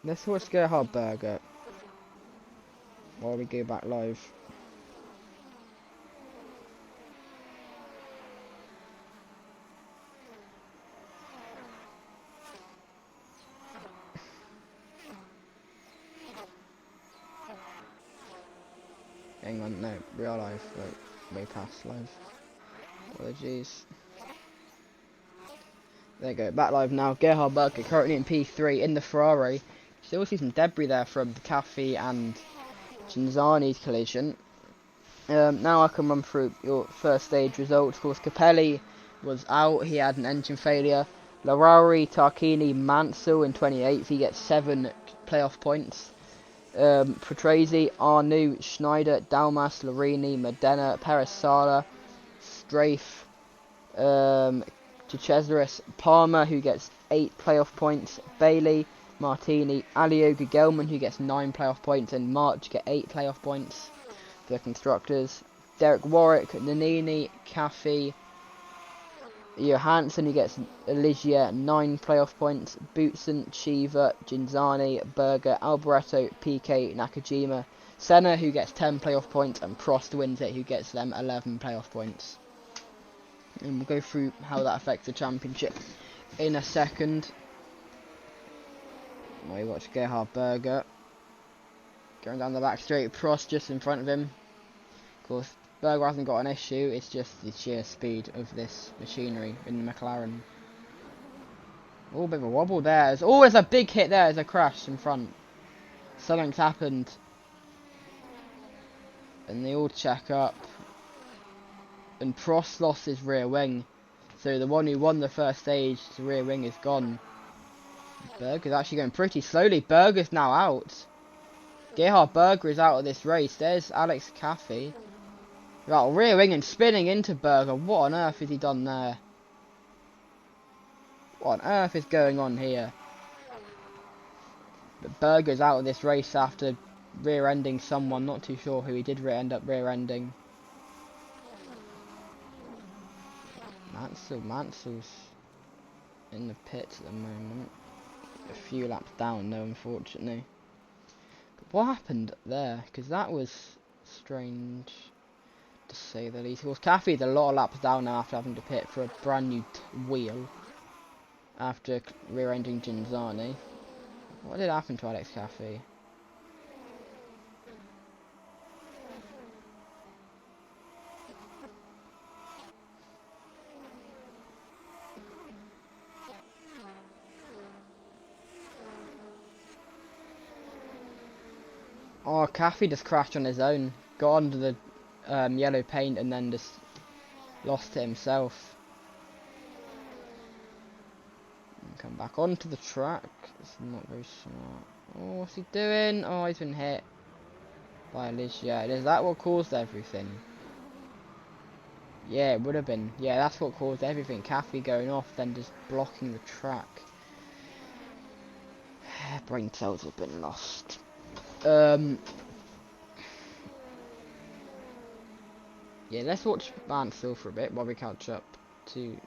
Let's watch Gerhard Berger while we go back live. Hang on, no, we are live, way past live. Apologies. There you go, back live now. Gerhard Berger currently in P3 in the Ferrari. Still see some debris there from Caffey and Genzani's collision. Now I can run through your first stage results. Of course, Capelli was out, he had an engine failure. Larauri, Tarquini, Mansell in 28th, he gets 7 playoff points. Patrese, Arnoux, Schneider, Dalmas, Lorini, Modena, Perez Sala, Strafe, Cesaris, Palmer, who gets 8 playoff points, Bailey, Martini, Alio Gugelman, who gets 9 playoff points, and March get 8 playoff points for the constructors. Derek Warwick, Nannini, Caffey, Johansson, who gets Ligier 9 playoff points. Boutsen, Cheever, Ginzani, Berger, Alboreto, PK, Nakajima. Senna, who gets 10 playoff points, and Prost wins it, who gets them 11 playoff points. And we'll go through how that affects the championship in a second. We watch Gerhard Berger going down the back straight. Prost just in front of him. Of course, Berger hasn't got an issue, it's just the sheer speed of this machinery in the McLaren. Oh, a bit of a wobble there. There's always a big hit there as a crash in front. Something's happened. And they all check up. And Prost lost his rear wing. So the one who won the first stage, the rear wing is gone. Berger's actually going pretty slowly. Berger's now out. Gerhard Berger is out of this race. There's Alex Caffey. Right, rear wing and spinning into Berger. What on earth has he done there? What on earth is going on here? But Berger's out of this race after rear-ending someone. Not too sure who he did end up rear-ending. Mansell's in the pits at the moment. A few laps down though, unfortunately. But what happened there? Because that was strange, to say the least. Of course, Caffey's a lot of laps down now after having to pit for a brand new wheel. After rear-ending Ginzani. What did happen to Alex Caffey? Oh, Caffey just crashed on his own. Got under the yellow paint and then just lost it himself. Come back onto the track. It's not very smart. Oh, what's he doing? Oh, he's been hit by Ligier. Is that what caused everything? Yeah, it would have been. Yeah, that's what caused everything. Caffey going off, then just blocking the track. Brain cells have been lost. Yeah, let's watch Mansell for a bit while we catch up to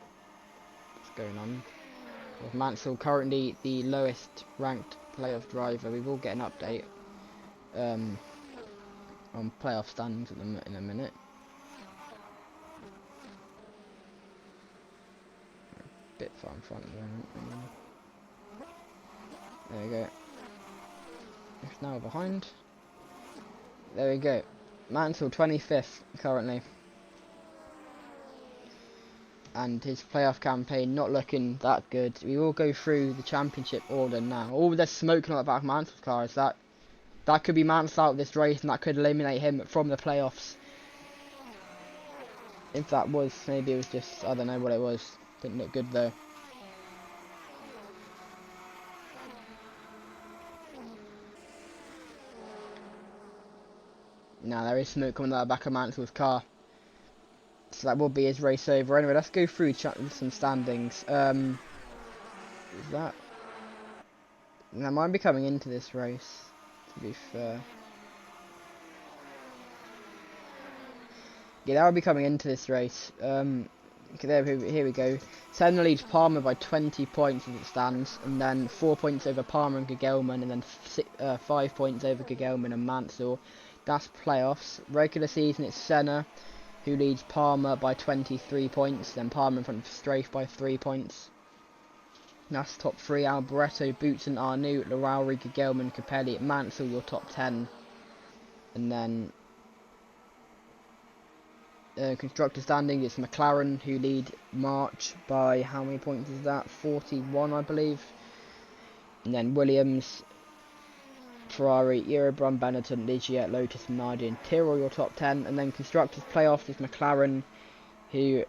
what's going on. With Mansell currently the lowest ranked playoff driver. We will get an update on playoff standings in a minute. A bit far in front of the moment. There we go. It's now behind. There we go. Mansell 25th currently. And his playoff campaign not looking that good. We will go through the championship order now. Oh, there's smoke on the back of Mansell's car. Is that could be Mansell out of this race, and that could eliminate him from the playoffs. If that was, maybe it was just, I don't know what it was. Didn't look good though. Now there is smoke coming out the back of Mansell's car. So that will be his race over. Anyway, let's go through some standings. Is that... Now, might be coming into this race, to be fair. Yeah, that will be coming into this race. Here we go. Senna leads Palmer by 20 points as it stands. And then 4 points over Palmer and Gegelman. And then 5 points over Gegelman and Mansell. That's playoffs. Regular season, it's Senna who leads Palmer by 23 points, then Palmer in front of Strafe by 3 points. That's top 3, Alboreto, Boutsen, Arnoux, Lowry, Gegelman, Capelli, Mansell, your top 10. And then constructor standing, it's McLaren who lead March by, how many points is that? 41, I believe. And then Williams, Ferrari, Eurobron, Benetton, Ligier, Lotus, Minardi and Tyrrell, your top 10. And then constructors playoffs is McLaren who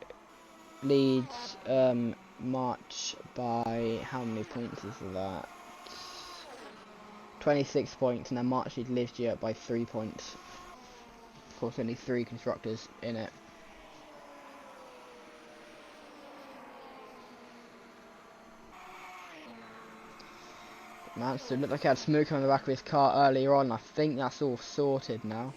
leads March by, how many points is that? 26 points. And then March leads Ligier by 3 points. Of course, only 3 constructors in it. Mansell looked like he had smoke on the back of his car earlier on. I think that's all sorted now.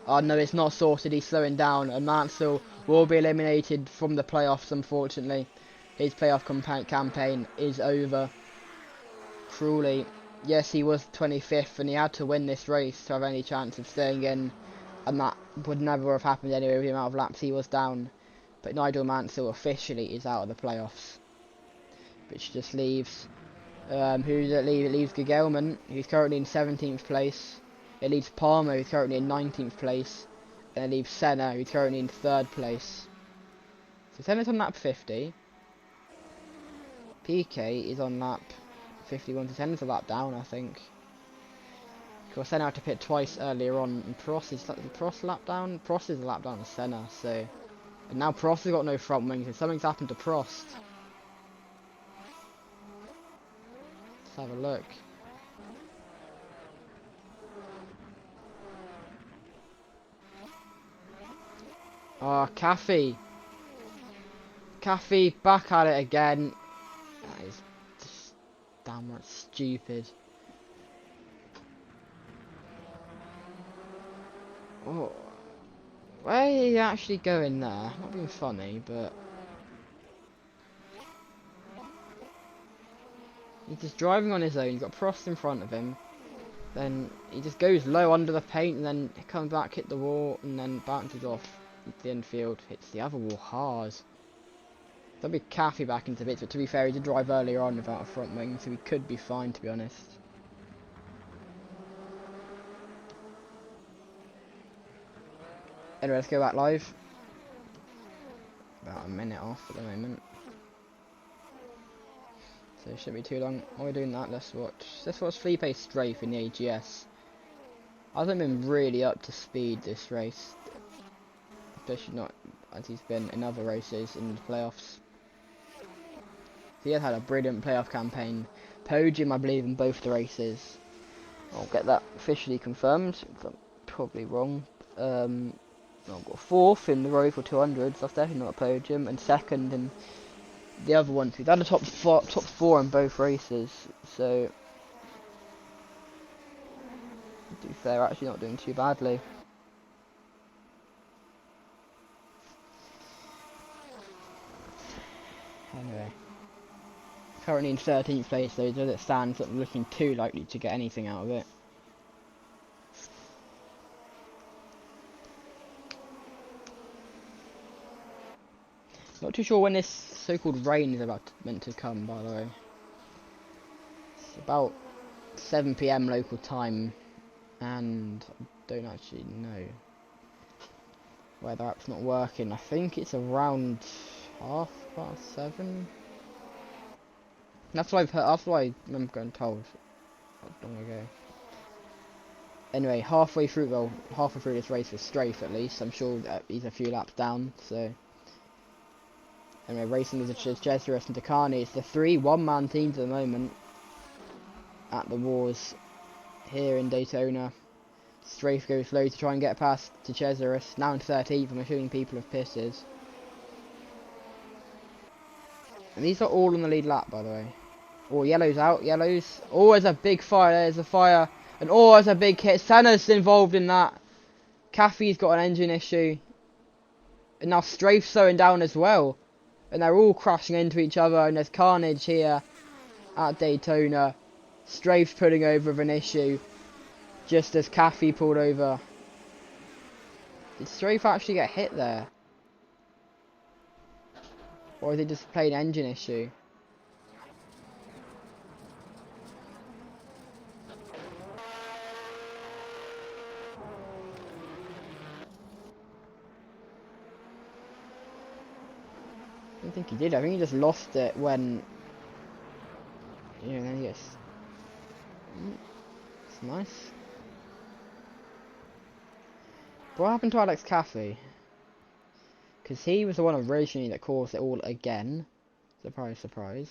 Oh no, it's not sorted. He's slowing down, and Mansell will be eliminated from the playoffs. Unfortunately, his playoff campaign is over. Cruelly, yes, he was 25th, and he had to win this race to have any chance of staying in, and that would never have happened anyway with the amount of laps he was down. But Nigel Mansell officially is out of the playoffs, which just leaves who does it leave? It leaves Gegelman, who's currently in 17th place. It leaves Palmer, who's currently in 19th place. And it leaves Senna, who's currently in 3rd place. So Senna's on lap 50. PK is on lap 51, so Senna's a lap down, I think. Of course, Senna had to pit twice earlier on, and Prost is a lap down? Prost is a lap down to Senna, so... And now Prost has got no front wings, and something's happened to Prost. Let's have a look. Oh, Caffey back at it again. That is just downright stupid. Oh, where are you actually going there? Not being funny, but he's just driving on his own. He's got Prost in front of him. Then he just goes low under the paint, and then he comes back, hit the wall, and then bounces off the infield. Hits the other wall hard. There'll be Caffey back into bits, but to be fair, he did drive earlier on without a front wing, so he could be fine, to be honest. Anyway, let's go back live. About a minute off at the moment, so it shouldn't be too long. While we're doing that, let's watch Felipe Strafe in the AGS. Hasn't been really up to speed this race, especially not as he's been in other races in the playoffs. He has had a brilliant playoff campaign. Podium, I believe, in both the races. I'll get that officially confirmed. I'm probably wrong. I've got 4th in the Royal 200s. That's definitely not a podium. And 2nd in the other ones. We've had a top four in both races. So, to be fair, actually not doing too badly. Anyway. Currently in 13th place, though, as it stands, not looking too likely to get anything out of it. Not too sure when this so-called rain is meant to come, by the way. It's about 7 PM local time, and I don't actually know where the app's not working. I think it's around 7:30. That's what I've heard. That's what I remember getting told not long ago. Anyway, halfway through this race with Strafe, at least. I'm sure that he's a few laps down. So anyway, racing is SRS and Takani. It's the 3 one-man teams at the moment at the wars here in Daytona. Strafe goes slow to try and get past to Cesaris. Now in 13th. I'm assuming people have pitted. And these are all on the lead lap, by the way. Oh, yellow's out, yellows. Oh, there's a big fire, there's a fire. And oh, there's a big hit. Senna's involved in that. Caffey's got an engine issue. And now Strafe's slowing down as well. And they're all crashing into each other. And there's carnage here at Daytona. Strafe's pulling over with an issue. Just as Caffey pulled over. Did Strafe actually get hit there? Or is it just a plain engine issue? I don't think he did. I think he just lost it when... Yeah, and then he gets... It's nice. But what happened to Alex Caffey? Because he was the one originally that caused it all again. Surprise, surprise.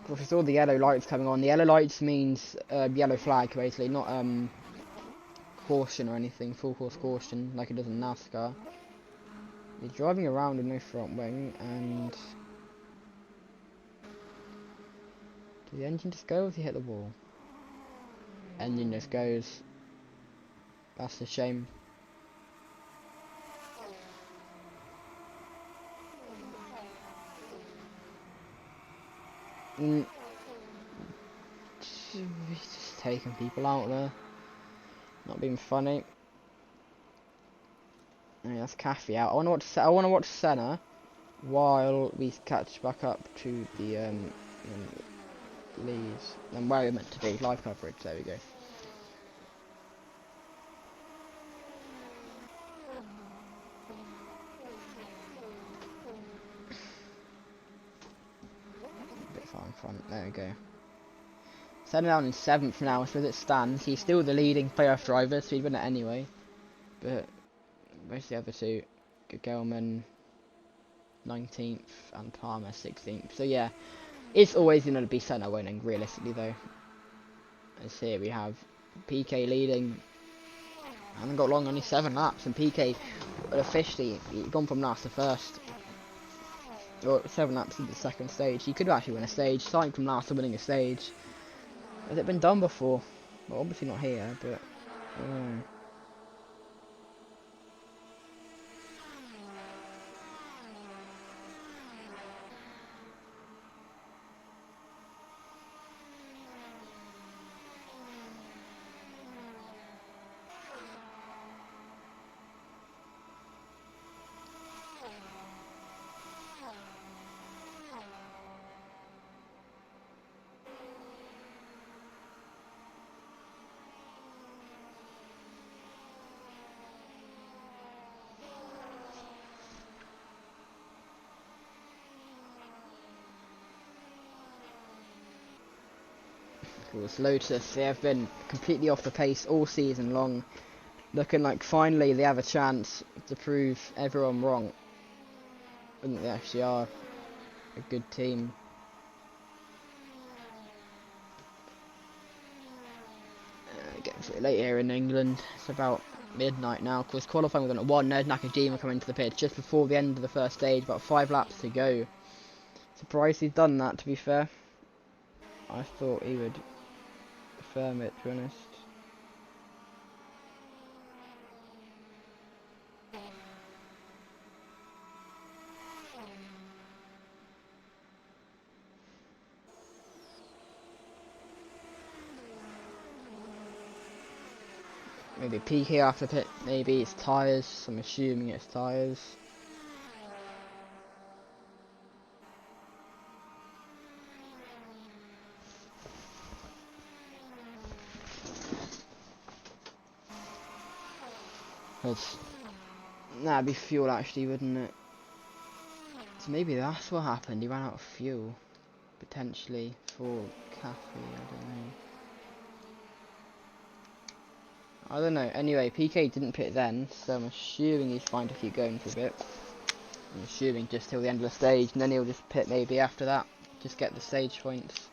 Of course, we saw the yellow lights coming on. The yellow lights means yellow flag, basically, not caution or anything, full course caution, like it does in NASCAR. He's driving around with no front wing, and Did the engine just go or did he hit the wall? Engine just goes. That's a shame. Just taking people out there. Not being funny. Yeah, that's Kathy out. I want to watch Senna while we catch back up to the Lees and where we're meant to be, live coverage. There we go. A bit far in front. There we go. Senna down in 7th now, so as it stands, he's still the leading playoff driver, so he'd win it anyway. But where's the other two? Gelman 19th and Palmer 16th. So yeah, it's always going to be Senna winning, realistically though. As here we have PK leading. I haven't got long, only 7 laps, and PK officially gone from last to first. Or 7 laps in the second stage. He could actually win a stage, starting from last to winning a stage. Has it been done before? Well, obviously not here, but I don't know. Course, Lotus, they have been completely off the pace all season long, looking like finally they have a chance to prove everyone wrong. I think they actually are a good team. Getting pretty late here in England. It's about midnight now. Of course, qualifying was on at 1. Ned Nakajima coming into the pit just before the end of the first stage, about 5 laps to go. Surprised he's done that, to be fair. I thought he would firm it, to be honest. Maybe PK after pit, maybe it's tyres, I'm assuming it's tyres. That'd be fuel actually, wouldn't it? So maybe that's what happened, he ran out of fuel. Potentially for Cafe, I don't know. Anyway, PK didn't pit then, so I'm assuming he's fine to keep going for a bit. I'm assuming just till the end of the stage, and then he'll just pit maybe after that. Just get the stage points.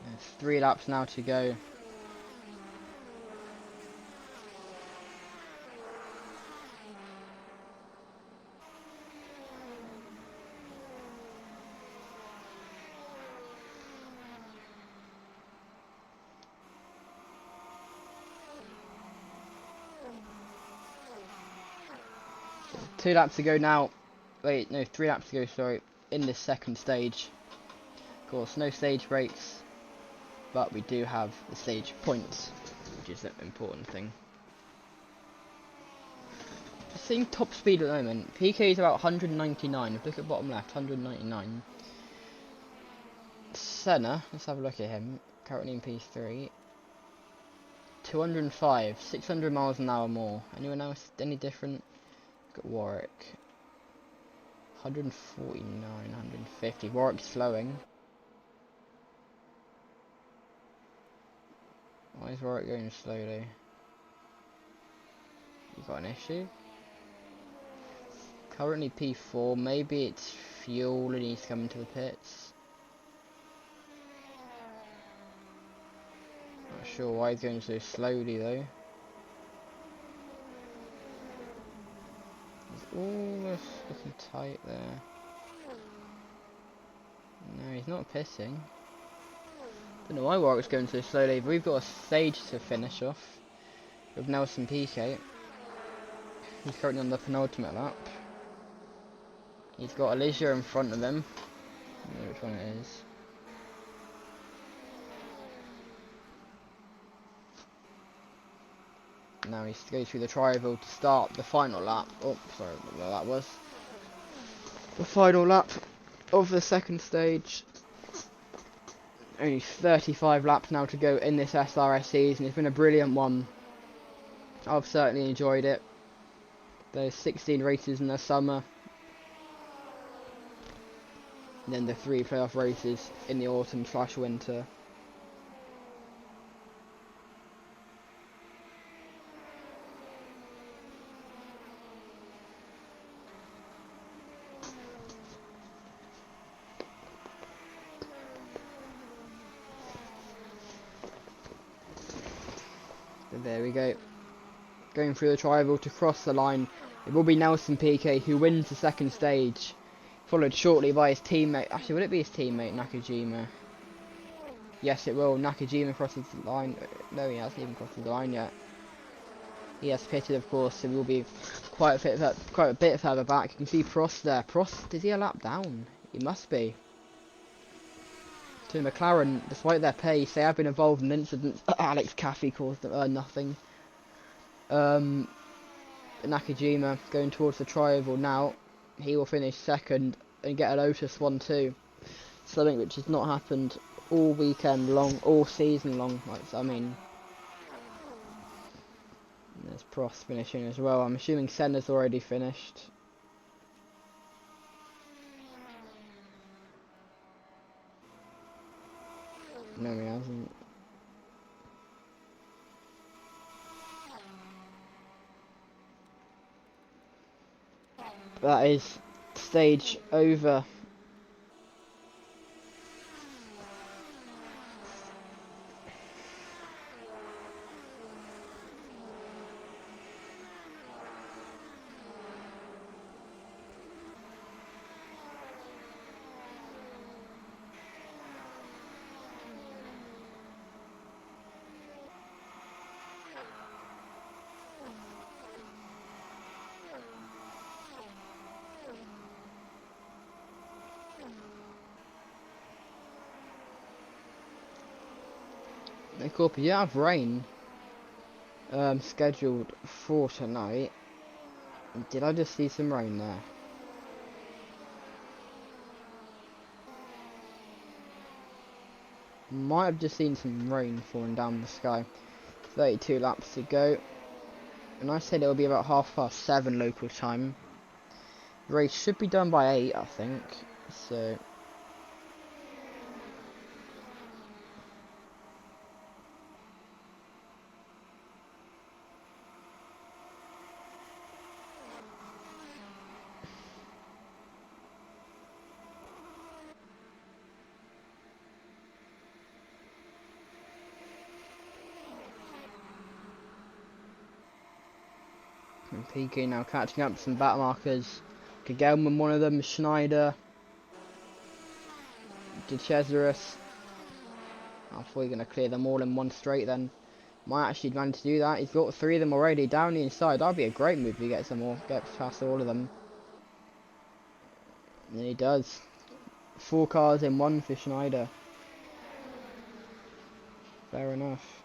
There's 3 laps now to go. So 2 laps to go now. Wait, no, 3 laps to go, sorry, in this second stage. Of course, no stage breaks, but we do have the stage points, which is an important thing. Just seeing top speed at the moment. PK is about 199. Look at bottom left, 199. Senna, let's have a look at him. Currently in P3. 205, 600 miles an hour more. Anyone else any different? Look at Warwick. 149, 150. Warwick's slowing. Why is Warwick going slowly? You got an issue? Currently P4, maybe it's fuel and he's coming to the pits. Not sure why he's going so slowly though. He's almost looking tight there. No, he's not pitting. Don't know why Warwick's going so slowly, but we've got a stage to finish off with Nelson Piquet. He's currently on the penultimate lap. He's got Alicia in front of him. I don't know which one it is. Now he goes through the tri-oval to start the final lap. Oh, sorry, what that was. The final lap of the second stage. Only 35 laps now to go in this SRS season. It's been a brilliant one. I've certainly enjoyed it. There's 16 races in the summer. And then the 3 playoff races in the autumn/winter. And there we go. Going through the tri-oval to cross the line. It will be Nelson Piquet who wins the second stage. Followed shortly by his teammate. Actually, would it be his teammate, Nakajima? Yes, it will. Nakajima crosses the line. No, he hasn't even crossed the line yet. He has pitted, of course, so we will be quite a bit further back. You can see Prost there. Prost, is he a lap down? He must be. So McLaren, despite their pace, they have been involved in incidents. Alex Caffey caused them nothing. Nakajima going towards the tri-oval now. He will finish second and get a Lotus 1-2. Something which has not happened all weekend long, all season long. I mean, there's Prost finishing as well. I'm assuming Senna's already finished. No, he hasn't. That is stage over. Corpy, you have rain scheduled for tonight. Did I just see some rain there? Might have just seen some rain falling down the sky. 32 laps to go. And I said it will be about 7:30 local time. The race should be done by 8, I think. So and PK now catching up some back markers. Gelman, one of them, Schneider, De Cesaris. I thought you were going to clear them all in one straight then. Might actually manage to do that. He's got 3 of them already down the inside. That'd be a great move if he gets them all, gets past all of them. And he does. 4 cars in 1 for Schneider. Fair enough.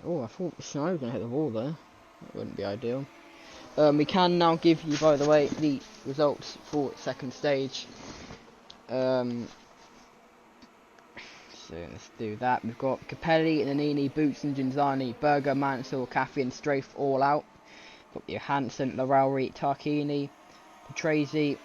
Oh, I thought the snow was going to hit the wall there. That wouldn't be ideal. We can now give you, by the way, the results for second stage. So let's do that. We've got Capelli, Nannini, Boots and Ginzani, Berger, Mansell, Caffey and Strafe all out. Got Johansson, Larauri, Tarquini, Patrese,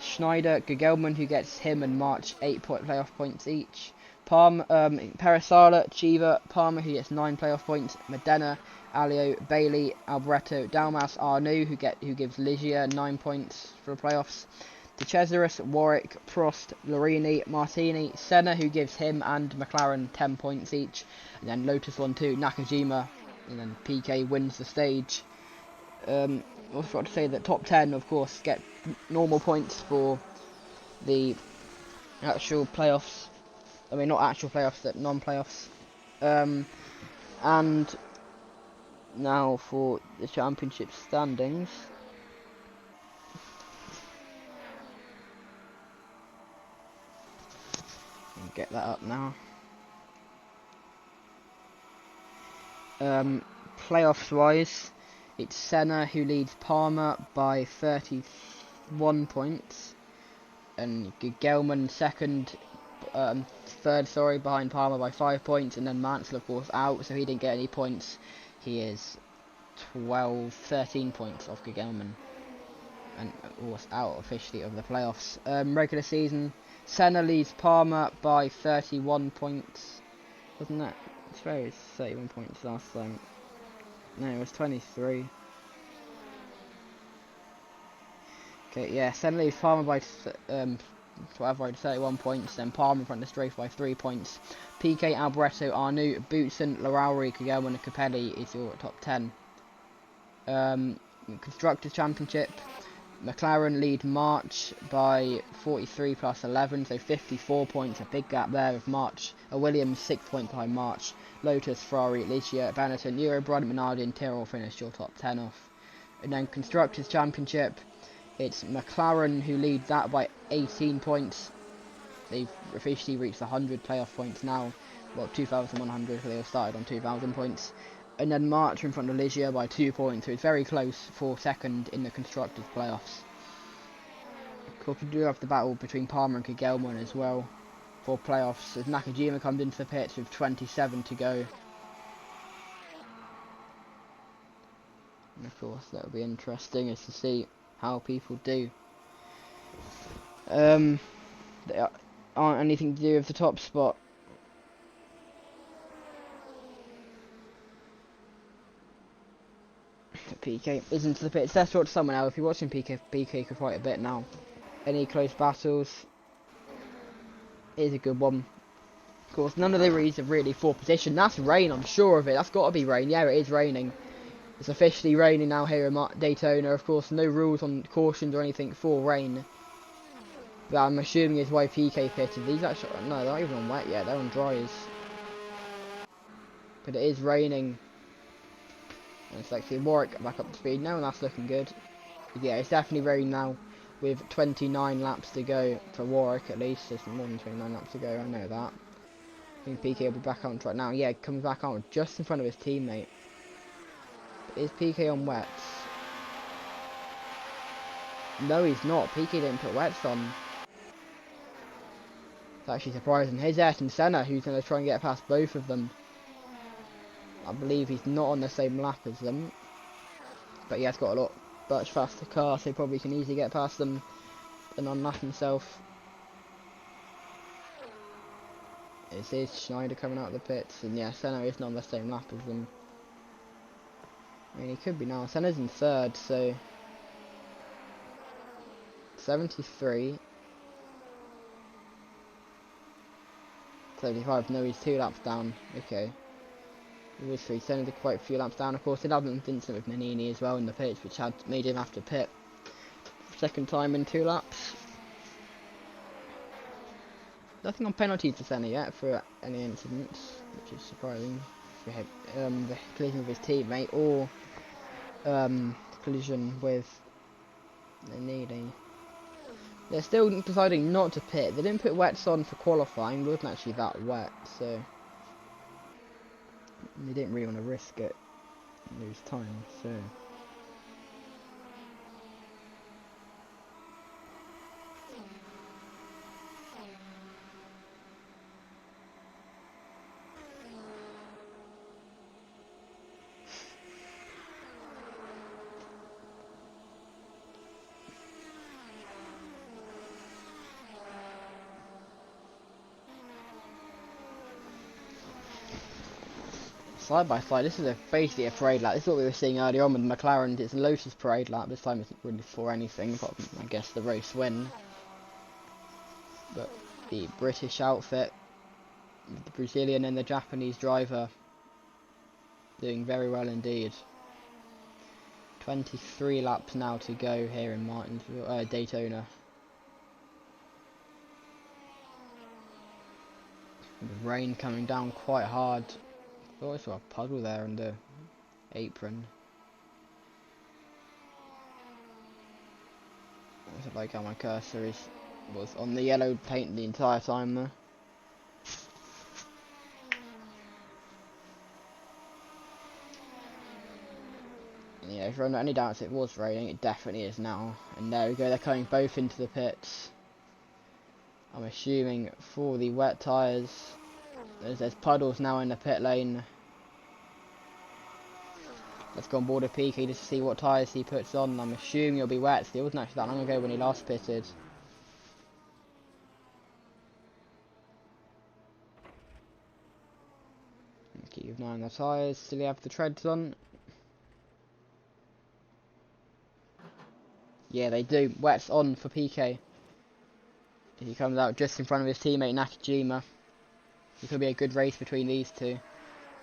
Schneider, Gugelman, who gets him and March 8 playoff points each. Palmer, Perisala, Chiva, Palmer, who gets 9 playoff points. Medina, Alio, Bailey, Alboreto, Dalmas, Arnoux, who gives Ligia 9 points for the playoffs. De Cesaris, Warwick, Prost, Lorini, Martini, Senna, who gives him and McLaren 10 points each. And then Lotus 1-2, Nakajima, and then PK wins the stage. Also forgot to say that top 10, of course, get normal points for the actual playoffs. I mean, not actual playoffs, but non-playoffs. And now for the championship standings. Get that up now. Playoffs wise, it's Senna who leads Palmer by 31 points, and Gelman third, behind Palmer by 5 points, and then Mansell of course out, so he didn't get any points. He is 13 points off Gelman, and was out officially of the playoffs. Regular season, Senna leads Palmer by 31 points. Wasn't that? I swear it was 31 points last time. No, it was 23. Okay, yeah, Senna leads Palmer by 31 points, then Palmer in front of Strafe by 3 points. PK, Alboreto, Arnoux, Boutsen, Larauri, Gugelman and Capelli is your top 10. Constructors Championship, McLaren lead March by 43 plus 11, so 54 points, a big gap there with March. Williams 6 points behind March. Lotus, Ferrari, Ligia, Benetton, Eurobron, Minardi and Tyrrell finished your top 10 off. And then Constructors Championship, it's McLaren who lead that by 18 points. They've officially reached 100 playoff points now. Well, 2,100, because they all started on 2,000 points. And then March in front of Ligia by 2 points, so it's very close for second in the Constructors playoffs. Of course, we do have the battle between Palmer and Gugelman as well for playoffs, as Nakajima comes into the pits with 27 to go. And of course, that will be interesting as to see how people do. There aren't anything to do with the top spot. PK is into the pits. Let's talk to someone else. If you're watching PK for quite a bit now. Any close battles? Is a good one. Of course, none of the reads are really for position. That's rain, I'm sure of it. That's got to be rain. Yeah, it is raining. It's officially raining now here in Daytona. Of course, no rules on cautions or anything for rain. But I'm assuming is why PK pitted. These actually, no, they're not even on wet yet. They're on dries. But it is raining. And it's actually Warwick back up to speed now, and that's looking good. But yeah, it's definitely raining now, with 29 laps to go for Warwick at least. There's more than 29 laps to go, I know that. I think PK will be back on track now. Yeah, comes back on just in front of his teammate. But is PK on wets? No, he's not. PK didn't put wets on. It's actually surprising. Here's Ayrton Senna, who's going to try and get past both of them. I believe he's not on the same lap as them. But yeah, he's got a much faster car, so he probably can easily get past them and unlap himself. It is Schneider coming out of the pits, and yeah, Senna is not on the same lap as them. I mean, he could be now. Senna's in third, so 73. 75, no, he's 2 laps down. Okay. He was 3. Senna's quite a few laps down. Of course, it had an incident with Nannini as well in the pits, which had made him have to pit second time in 2 laps. Nothing on penalties for Senna yet for any incidents, which is surprising. For him, the collision with his teammate or collision with Nannini. They're still deciding not to pit. They didn't put wets on for qualifying. It wasn't actually that wet, so They didn't really want to risk it and lose time, so... Side by side, this is basically a parade lap. This is what we were seeing earlier on with the McLaren. It's a Lotus parade lap. This time it's not really for anything, apart from, I guess, the race win. But the British outfit, the Brazilian and the Japanese driver, doing very well indeed. 23 laps now to go here in Daytona. The rain coming down quite hard. Oh, I saw a puddle there on the apron. I like how my cursor was on the yellow paint the entire time there. And yeah, if you're under any doubts it was raining, it definitely is now. And there we go, they're coming both into the pits. I'm assuming for the wet tyres. There's puddles now in the pit lane. Let's go on board with Piquet just to see what tyres he puts on. I'm assuming he'll be wet. It wasn't actually that long ago when he last pitted. Keep an eye on the tyres. Still have the treads on. Yeah, they do. Wet's on for Piquet. He comes out just in front of his teammate Nakajima. It could be a good race between these two.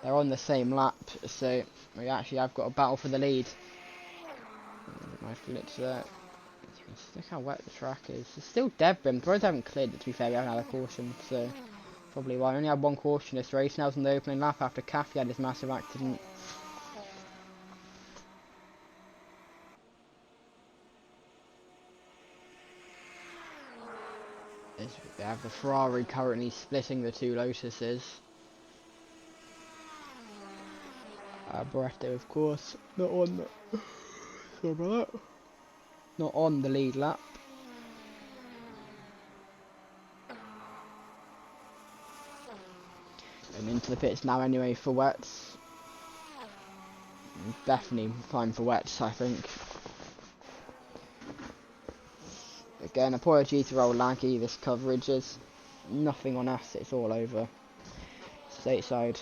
They're on the same lap, so we actually have got a battle for the lead. Nice glitch there. You can look how wet the track is. It's still dead rim. The roads haven't cleared, but to be fair, we haven't had a caution, so probably why. I only had one caution this race. Now it's on the opening lap after Cathy had his massive accident. They have the Ferrari currently splitting the two Lotuses. Barretto, of course, not on the... Sorry about that. Not on the lead lap. And into the pits now anyway for wets. Definitely time for wets, I think. Again, apology to how laggy this coverage is. Nothing on us, it's all over. Stateside.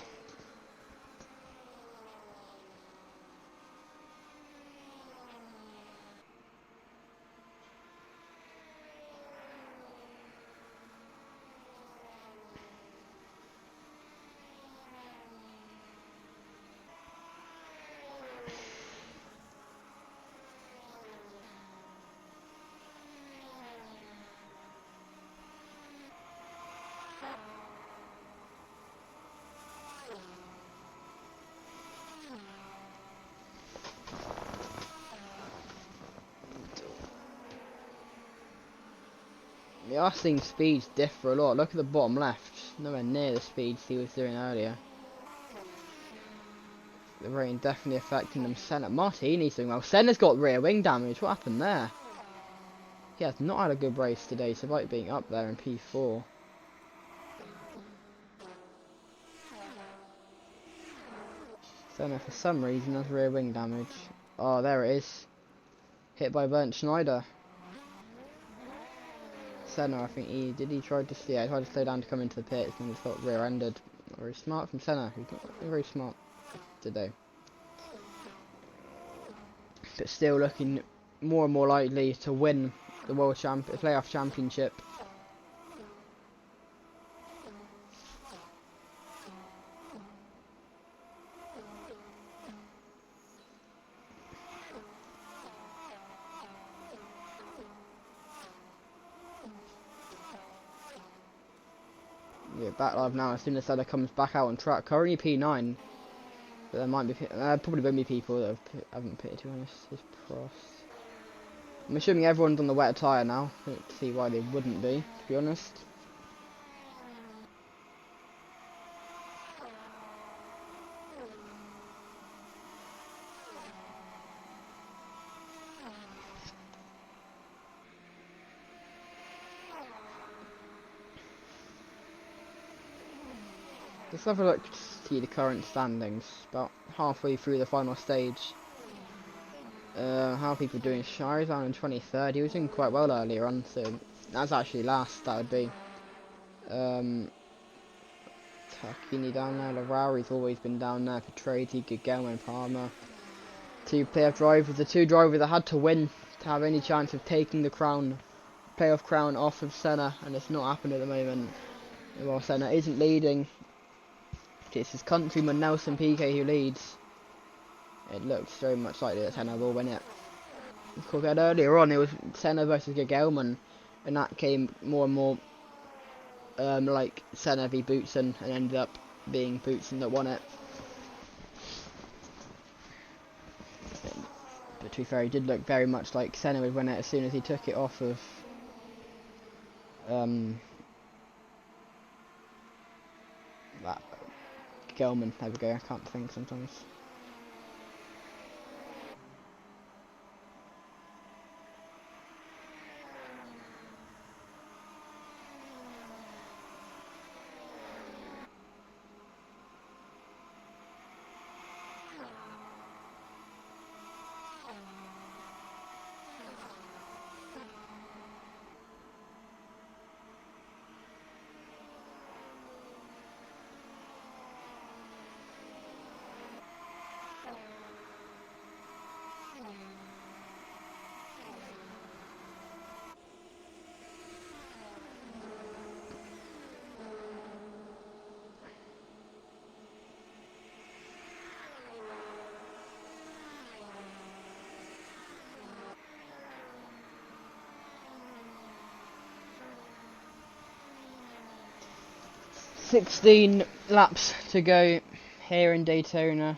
I've seen speeds differ a lot. Look at the bottom left, nowhere near the speeds he was doing earlier. The rain definitely affecting them. Senna, Martini's doing well. Senna's got rear wing damage. What happened there? He has not had a good race today, despite being up there in P4. Senna, for some reason, has rear wing damage. Oh, there it is. Hit by Bernd Schneider. Senna, I think he tried to slow down to come into the pits and just got rear-ended. Very smart from Senna. He's not very smart today. But still looking more and more likely to win the playoff championship. Yeah, back live now as soon as Senna comes back out on track. Currently P9. But there might be probably won't be people that haven't pitted, to be honest. It's Prost. I'm assuming everyone's on the wet tyre now. I don't see why they wouldn't be, to be honest. Let's have a look to see the current standings. About halfway through the final stage. How are people doing? Shires down in 23rd. He was doing quite well earlier on, so that's actually last. That would be. Takini down there. Larauri's always been down there. Petrati, Gugelmo, and Palmer. Two playoff drivers. The two drivers that had to win to have any chance of taking the crown, playoff crown off of Senna, and it's not happened at the moment. Well, Senna isn't leading. It's his countryman Nelson Piquet who leads. It looks very much likely that Senna will win it. Of course, earlier on it was Senna versus Gugelmo, and that came more and more like Senna v Boutsen, and ended up being Boutsen that won it. But to be fair, he did look very much like Senna would win it as soon as he took it off of that Gelman. There we go, I can't think sometimes. "16 laps to go here in Daytona."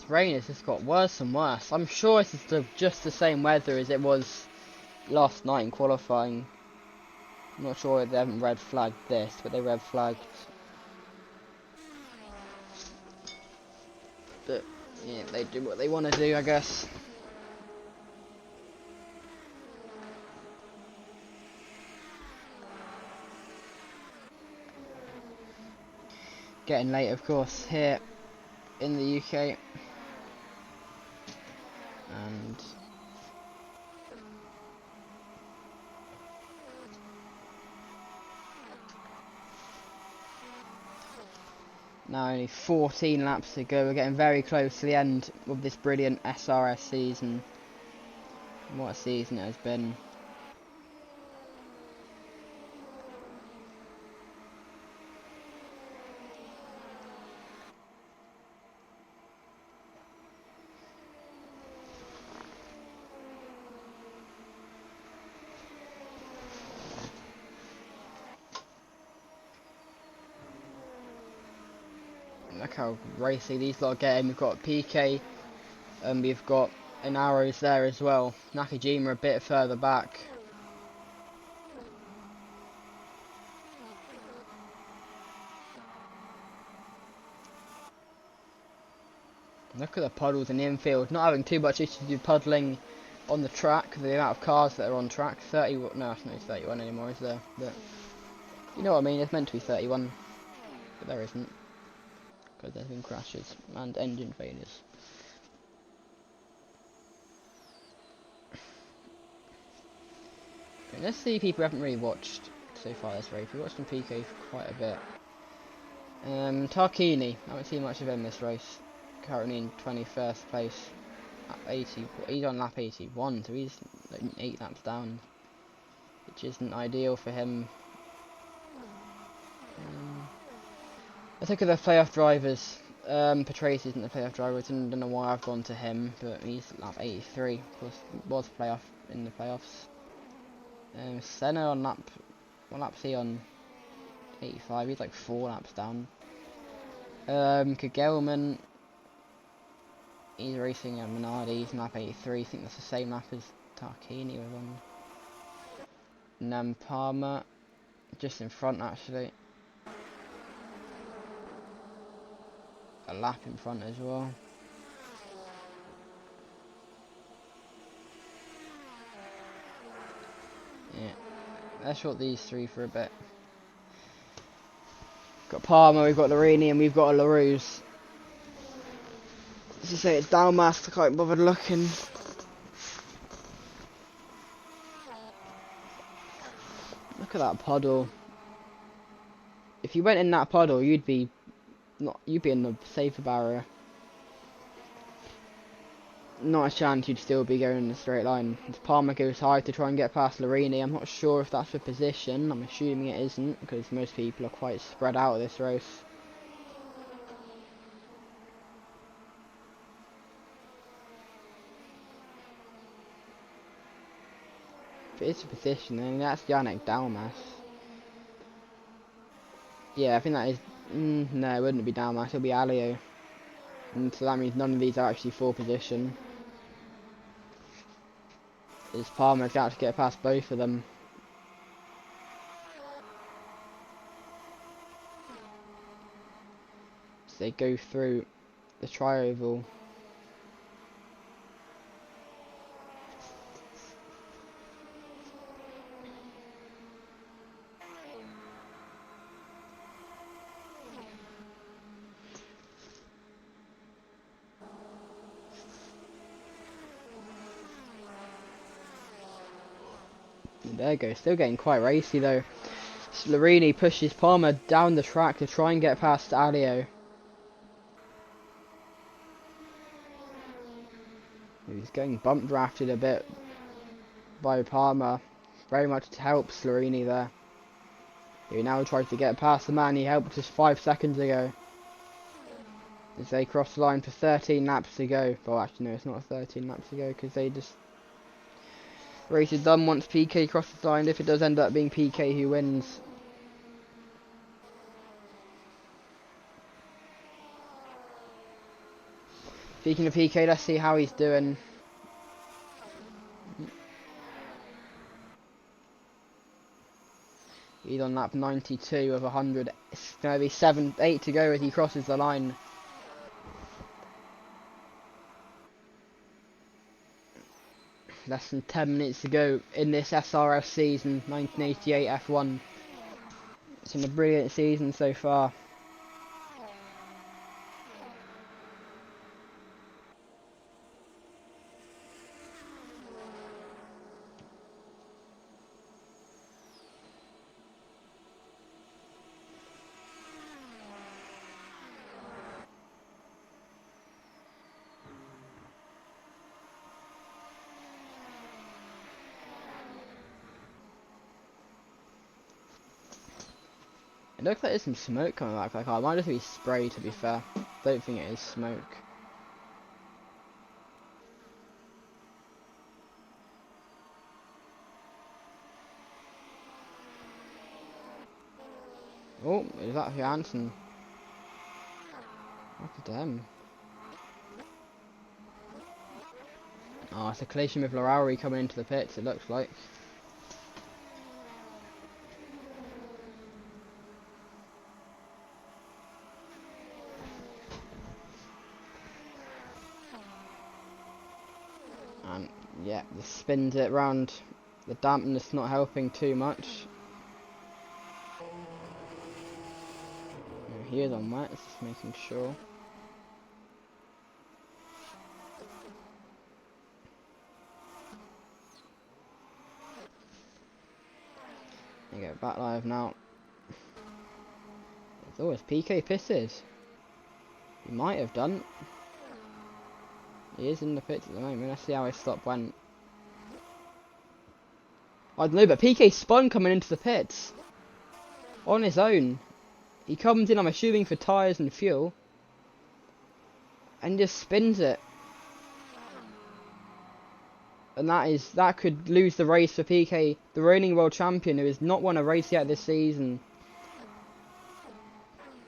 Rain has just got worse and worse. I'm sure it's just the same weather as it was last night in qualifying. I'm not sure if they haven't red flagged this, but they red flagged. But yeah, they do what they want to do, I guess. Getting late, of course, here in the UK. And now only 14 laps to go. We're getting very close to the end of this brilliant SRS season. What a season it has been. Look how racy these lot are getting. We've got PK, and we've got an Arrows there as well. Nakajima a bit further back. Look at the puddles in the infield. Not having too much issues with puddling on the track, the amount of cars that are on track. 30, no, it's not 31 anymore, is there? But you know what I mean, it's meant to be 31, but there isn't. Because there's been crashes and engine failures. Okay, let's see people who haven't really watched so far this race. We've watched on PK for quite a bit. Tarquini, I haven't seen much of him this race. Currently in 21st place. lap 80. He's on lap 81, so he's like 8 laps down, which isn't ideal for him. Let's look at the playoff drivers. Patrese isn't the playoff driver. I don't know why I've gone to him, but he's lap 83. Of course, was playoff in the playoffs. Senna on lap, what lap's he on? 85. He's like 4 laps down. Kegelman, he's racing at Minardi. He's on lap 83. I think that's the same lap as Tarquini was on. And then Palmer, just in front actually. A lap in front as well. Yeah, let's short these three for a bit. Got Palmer, we've got Larini, and we've got a LaRue. As you say, it's Dalmas, I can't bother looking. Look at that puddle. If you went in that puddle, you'd be in the safer barrier. Not a chance you'd still be going in a straight line. If Palmer goes high to try and get past Larini, I'm not sure if that's for position. I'm assuming it isn't, because most people are quite spread out of this race. If it is for position, then that's Yannick Dalmas. Yeah, I think that is... no, it wouldn't be Dalmas, it'll be Alio. And so that means none of these are actually for position. Is Palmer's got to get past both of them. So they go through the tri-oval. There you go, still getting quite racy though. Larini pushes Palmer down the track to try and get past Alio. He's getting bump drafted a bit by Palmer. Very much helps Larini there. He now tries to get past the man he helped just 5 seconds ago. As they cross the line for 13 laps to go. Well, actually no, it's not 13 laps to go, because they just... race is done once PK crosses the line, if it does end up being PK who wins. Speaking of PK, let's see how he's doing. He's on lap 92 of 100. It's going to be 8 to go as he crosses the line. Less than 10 minutes to go in this SRS season, 1988 F1. It's been a brilliant season so far. It looks like there's some smoke coming back. Like, I might just be spray, to be fair. Don't think it is smoke. Oh, is that Johansson? Look at them. Oh, it's a collision with Lowry coming into the pits, it looks like. And yeah, this spins it round. The dampness not helping too much. He is on wet, just making sure. There you go, back live now. It's always PK pitted. He might have done. He is in the pits at the moment. Let's see how his stop went. I don't know, but PK spun coming into the pits. On his own. He comes in, I'm assuming, for tyres and fuel. And just spins it. And that could lose the race for PK, the reigning world champion, who has not won a race yet this season.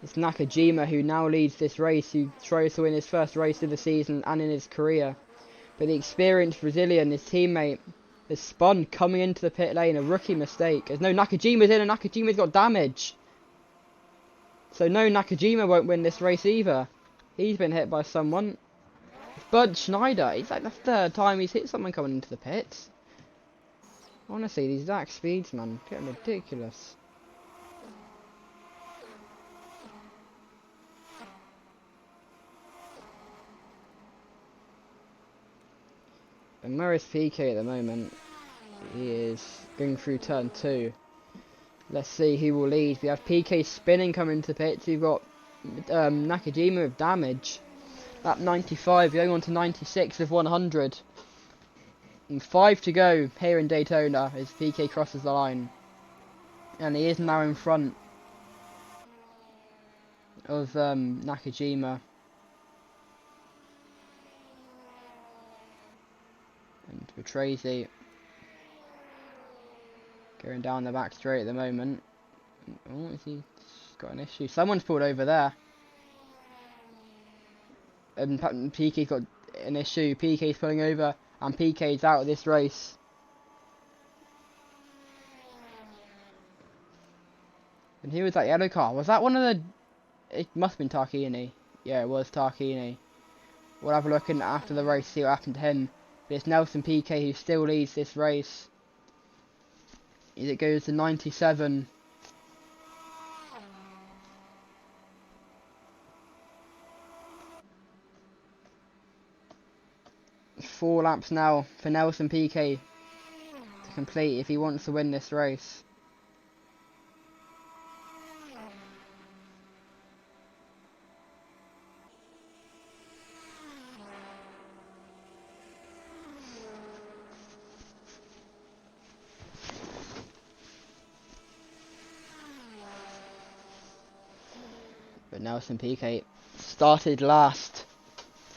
It's Nakajima who now leads this race, who tries to win his first race of the season and in his career. But the experienced Brazilian, his teammate, has spun coming into the pit lane, a rookie mistake. As no, Nakajima's in and Nakajima's got damage. So no, Nakajima won't win this race either. He's been hit by someone. Bud Schneider, it's like the third time he's hit someone coming into the pits. Honestly, these exact speeds, man, getting ridiculous. And where is PK at the moment? He is going through turn 2. Let's see who will lead. We have PK spinning coming into the pits. We've got Nakajima with damage. Lap 95, going on to 96 of 100. And 5 to go here in Daytona as PK crosses the line. And he is now in front of Nakajima. And Patrese going down the back straight at the moment. Oh, is he got an issue? Someone's pulled over there. And PK's got an issue. PK's pulling over, and PK's out of this race. And who was that yellow car? Was that one of the... It must have been Tarquini. Yeah, it was Tarquini. We'll have a look in after the race, see what happened to him. But it's Nelson PK who still leads this race. As it goes to 97. Four laps now for Nelson PK to complete if he wants to win this race. But Nelson PK started last,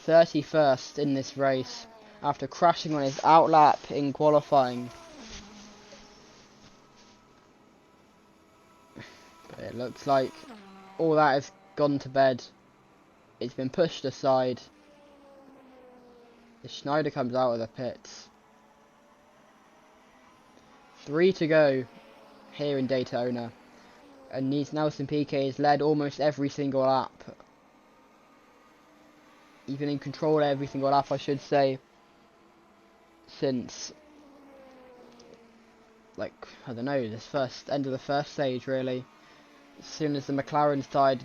31st in this race, after crashing on his outlap in qualifying. But it looks like all that has gone to bed. It's been pushed aside. As Schneider comes out of the pits. 3 to go here in Daytona. And Nelson PK has led almost every single lap. He's been in control of every single lap, I should say, since, like, I don't know, this end of the first stage, really. As soon as the McLarens started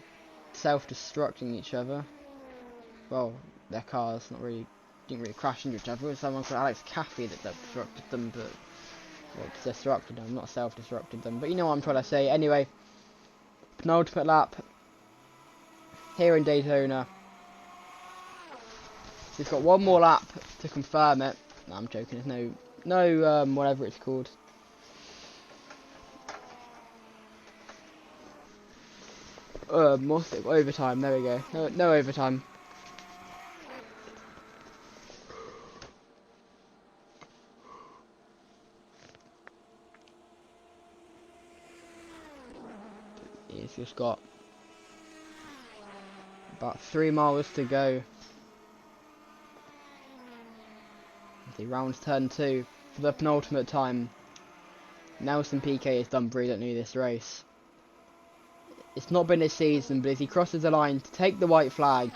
self-destructing each other, well, their cars didn't really crash into each other. It was someone called Alex Caffey that destructed them, but, well, disrupted them, not self-destructed them. But you know what I'm trying to say. Anyway, penultimate lap here in Daytona. He's got one more lap to confirm it. No, I'm joking. There's no whatever it's called. Overtime. There we go. No overtime. He's just got about 3 miles to go. He rounds turn 2 for the penultimate time. Nelson PK has done brilliantly this race. It's not been his season, but as he crosses the line to take the white flag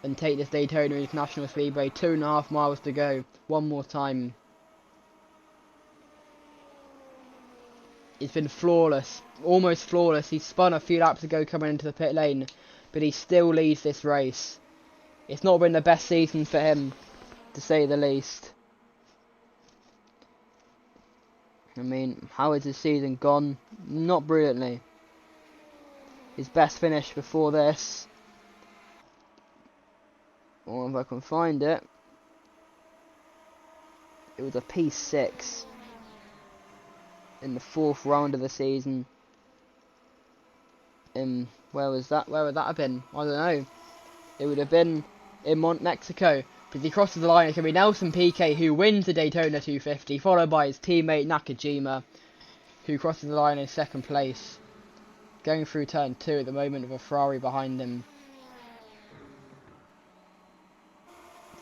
and take this Daytona International Speedway, 2.5 miles to go. One more time. It's been flawless, almost flawless. He spun a few laps ago coming into the pit lane, but he still leads this race. It's not been the best season for him, to say the least. I mean, how is his season gone? Not brilliantly. His best finish before this, or if I can find it, It was a P6 in the 4th round of the season. Where was that? Where would that have been? I don't know. It would have been in Mexico. Because he crosses the line, it can be Nelson Piquet who wins the Daytona 250, followed by his teammate Nakajima, who crosses the line in 2nd place. Going through turn 2 at the moment with a Ferrari behind him.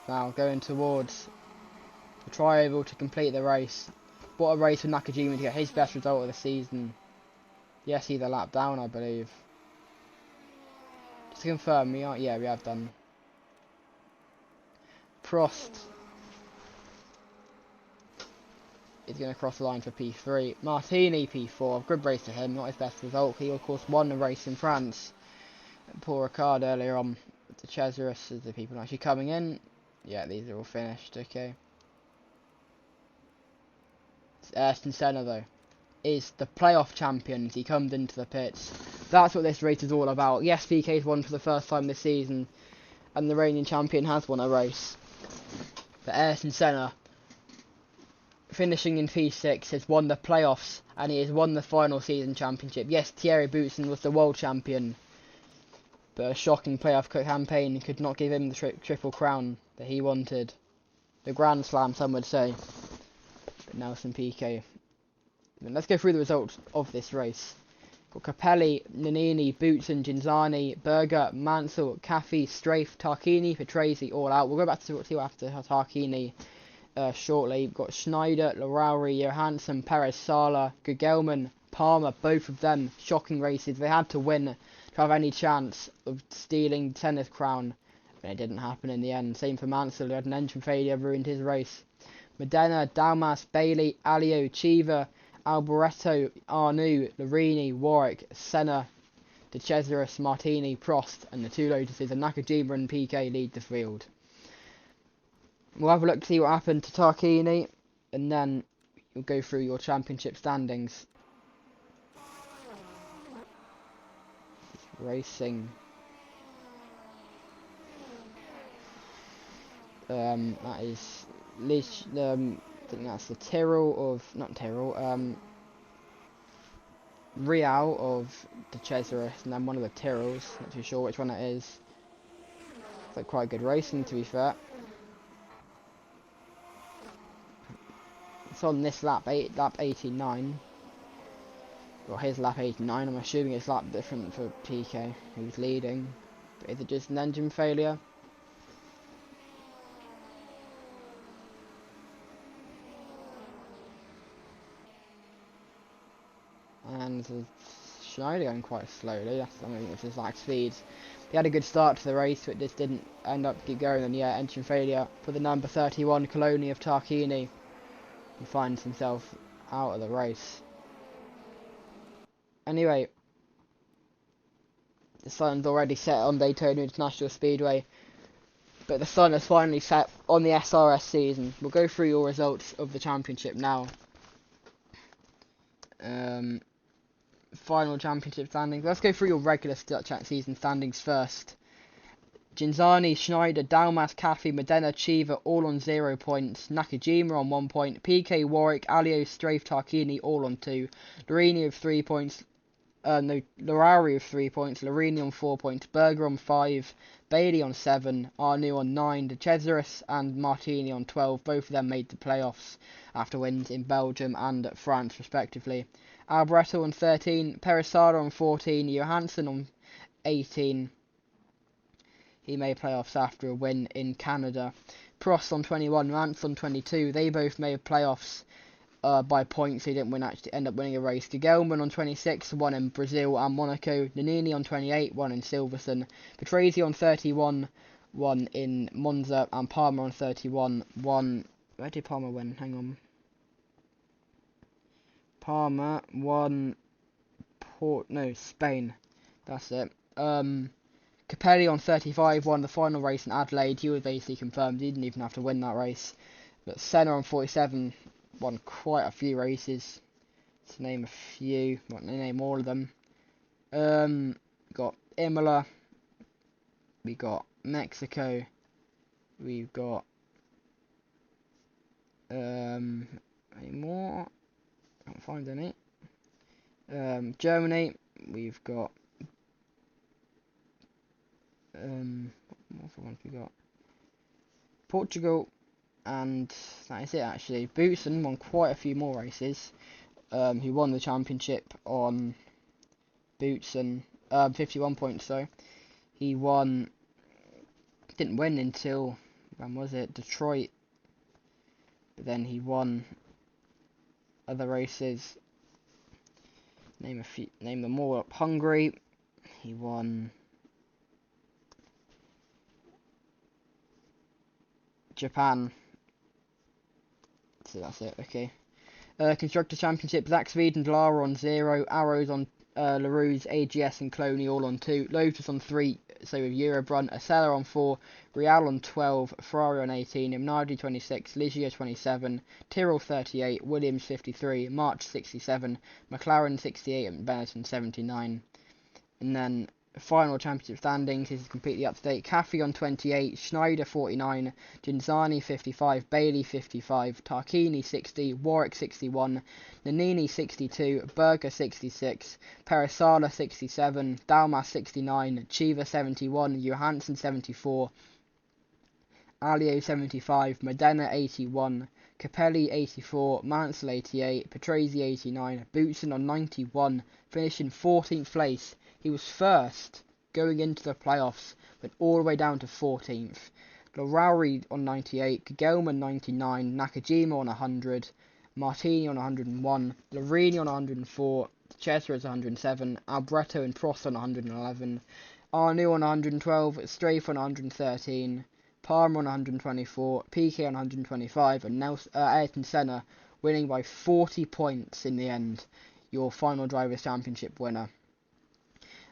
Now going towards the tri-oval to complete the race. What a race for Nakajima to get his best result of the season. Yes, he's a lap down, I believe. Just to confirm, we have done. Prost is going to cross the line for P3. Martini P4. Good race to him, not his best result. He of course won the race in France. Poor Ricard earlier on. The Cesaris is the people actually coming in. Yeah, these are all finished, okay. Ayrton Senna though is the playoff champion as he comes into the pits. That's what this race is all about. Yes, PK's won for the first time this season, and the reigning champion has won a race. But Ayrton Senna, finishing in P6, has won the playoffs, and he has won the final season championship. Yes, Thierry Boutsen was the world champion, but a shocking playoff campaign could not give him the triple crown that he wanted. The Grand Slam, some would say. But Nelson Piquet. Let's go through the results of this race. Got Capelli, Nannini, Boutsen, Genzani, Berger, Mansell, Caffey, Strafe, Tarquini, Patrese all out. We'll go back to see what happened to Tarquini shortly. We've got Schneider, Larauri, Johansson, Perez, Sala, Gugelman, Palmer, both of them shocking races. They had to win to have any chance of stealing the 10th crown, but it didn't happen in the end. Same for Mansell, who had an engine failure, ruined his race. Modena, Dalmas, Bailey, Alio, Chiva, Alboreto, Arnoux, Larini, Warwick, Senna, De Cesaris, Martini, Prost, and the 2 Lotuses of Nakajima and Piquet lead the field. We'll have a look to see what happened to Tarquini, and then you'll go through your championship standings. Racing. That is I think that's the Tyrrell of, not Tyrrell, Real of De Cesaris, and then one of the Tyrrells, not too sure which one it is. It's like quite good racing, to be fair. It's on this lap 89. Well, his lap 89, I'm assuming it's lap different for PK, who's leading. But is it just an engine failure? And Schneider going quite slowly. I mean, it's his lack speed. He had a good start to the race, but just didn't end up keep going. And yeah, engine failure for the number 31 Coloni of Tarquini. He finds himself out of the race. Anyway, the sun's already set on Daytona International Speedway, but the sun has finally set on the SRS season. We'll go through your results of the championship now. Final championship standings. Let's go through your regular season standings first. Genzani, Schneider, Dalmas, Caffey, Modena, Chiva all on 0 points. Nakajima on 1 point. PK, Warwick, Alio, Strafe, Tarquini all on 2. Larini with 3 points. Larauri with 3 points. Larini on 4 points. Berger on 5. Bailey on 7. Arnoux on 9. De Cesaris and Martini on 12. Both of them made the playoffs after wins in Belgium and France respectively. Alboreto on 13. Perisada on 14. Johansson on 18. He made playoffs after a win in Canada. Prost on 21. Rance on 22. They both made playoffs by points. He didn't end up winning a race. Gugelman on 26, won in Brazil and Monaco. Nannini on 28, won in Silverstone. Patrese on 31, won in Monza. And Palmer on 31, won... Where did Palmer win? Hang on. Palmer won... Spain. That's it. Capelli on 35 won the final race in Adelaide. He was basically confirmed. He didn't even have to win that race. But Senna on 47 won quite a few races. To name a few, not to name all of them. Got Imola. We got Mexico. We've got Any more? Can't find any. Germany, we've got what other ones we got? Portugal, and that is it actually. Boutsen won quite a few more races. He won the championship on Boutsen, 51 points though. He didn't win until, when was it? Detroit. But then he won other races. Name them all up. Hungary, he won. Japan. So that's it, okay. Constructor Championship, Zach Speed and Lara on 0, Arrows on LaRue's, AGS and Cloney all on 2, Lotus on 3, so with Eurobrunt, Acela on 4, Real on 12, Ferrari on 18, Minardi 26, Ligier 27, Tyrrell 38, Williams 53, March 67, McLaren 68 and Benetton 79. And then final championship standings, this is completely up to date. Caffey on 28, Schneider 49, Ginzani 55, Bailey 55, Tarquini 60, Warwick 61, Nannini 62, Berger 66, Perisala 67, Dalmas 69, Chiva 71, Johansson 74, Alio 75, Modena 81, Capelli 84, Mansell 88, Patrese 89, Boutsen on 91, finishing 14th place. He was first going into the playoffs, went all the way down to 14th. Lowry on 98, Gelman 99, Nakajima on 100, Martini on 101, Larini on 104, Cesar is 107, Albretto and Prost on 111, Arnoux on 112, Strafe on 113, Palmer on 124, Piquet on 125, and Ayrton Senna winning by 40 points in the end, your final Drivers' Championship winner.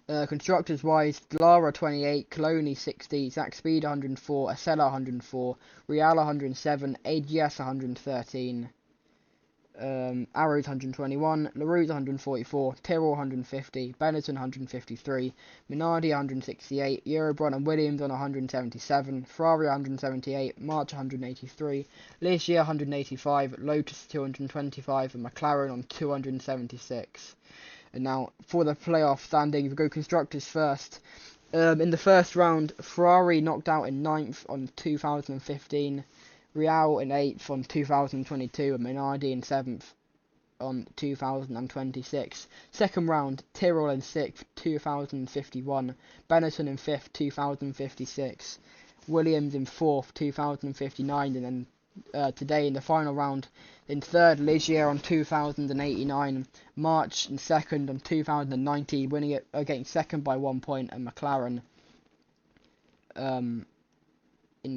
Constructors wise, Lara 28, Cloney 60, Zach Speed 104, Acela 104, Real 107, AGS 113, Arrows 121, LaRue's 144, Tyrrell 150, Benetton 153, Minardi 168, Eurobron and Williams on 177, Ferrari 178, March 183, Ligier 185, Lotus 225, and McLaren on 276. And now, for the playoff standings, we go Constructors first. In the first round, Ferrari knocked out in 9th on 2015, Real in 8th on 2022, and Minardi in 7th on 2026. Second round, Tyrrell in 6th, 2051, Benetton in 5th, 2056, Williams in 4th, 2059, and then today in the final round, in third, Ligier on 2089, March in second on 2090, winning it, getting second by 1 point, and McLaren in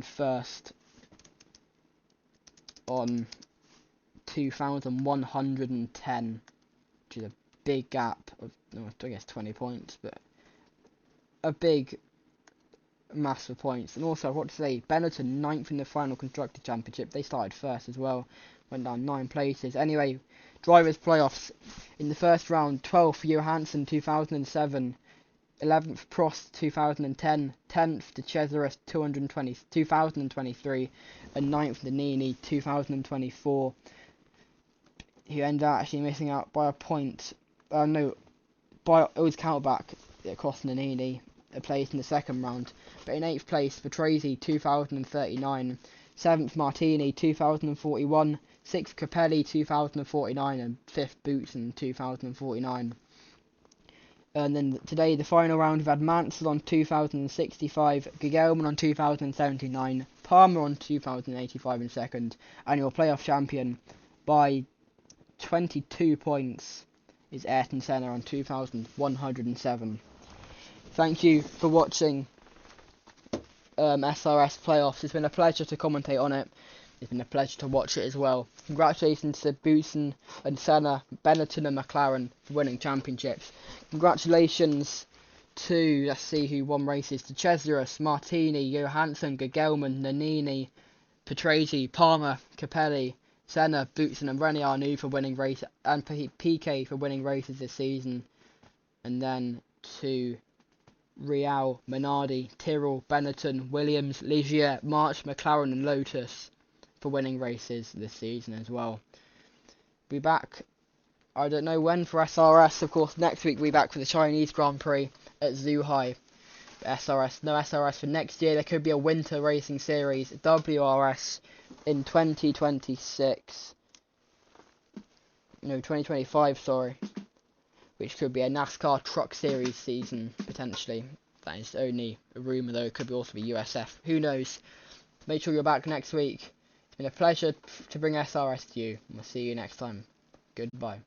first on 2110, which is a big gap of, I guess 20 points, but a big mass of points. And also, I've got to say, Benetton 9th in the final Constructor Championship. They started first as well, went down 9 places. Anyway, Drivers' Playoffs. In the first round, 12th Johansson 2007, 11th Prost 2010, 10th De Cesaris 2023, and 9th Nannini 2024. He ended up actually missing out by a point. It was counterback. It cost Nannini a place in the second round. But in 8th place, Patrese 2039, 7th Martini 2041, 6th Capelli 2049, and 5th Boutsen 2049. And then today, the final round, we've had Mansell on 2065, Gugelmin on 2079, Palmer on 2085 in second, and your playoff champion by 22 points is Ayrton Senna on 2107. Thank you for watching SRS playoffs. It's been a pleasure to commentate on it. It's been a pleasure to watch it as well. Congratulations to Boutsen and Senna, Benetton and McLaren for winning championships. Congratulations to, let's see who won races, to Cesaris, Martini, Johansson, Gugelmin, Nannini, Patrese, Palmer, Capelli, Senna, Boutsen and René Arnoux for winning races, and Piquet for winning races this season. And then to Real, Minardi, Tyrrell, Benetton, Williams, Ligier, March, McLaren and Lotus for winning races this season as well. Be back, I don't know when, for SRS. Of course, next week we'll be back for the Chinese Grand Prix at Zhuhai. SRS, no SRS for next year. There could be a winter racing series, WRS, in 2026. No, 2025, sorry. Which could be a NASCAR Truck Series season, potentially. That is only a rumour, though. It could also be USF. Who knows? Make sure you're back next week. It's been a pleasure to bring SRS to you. We'll see you next time. Goodbye.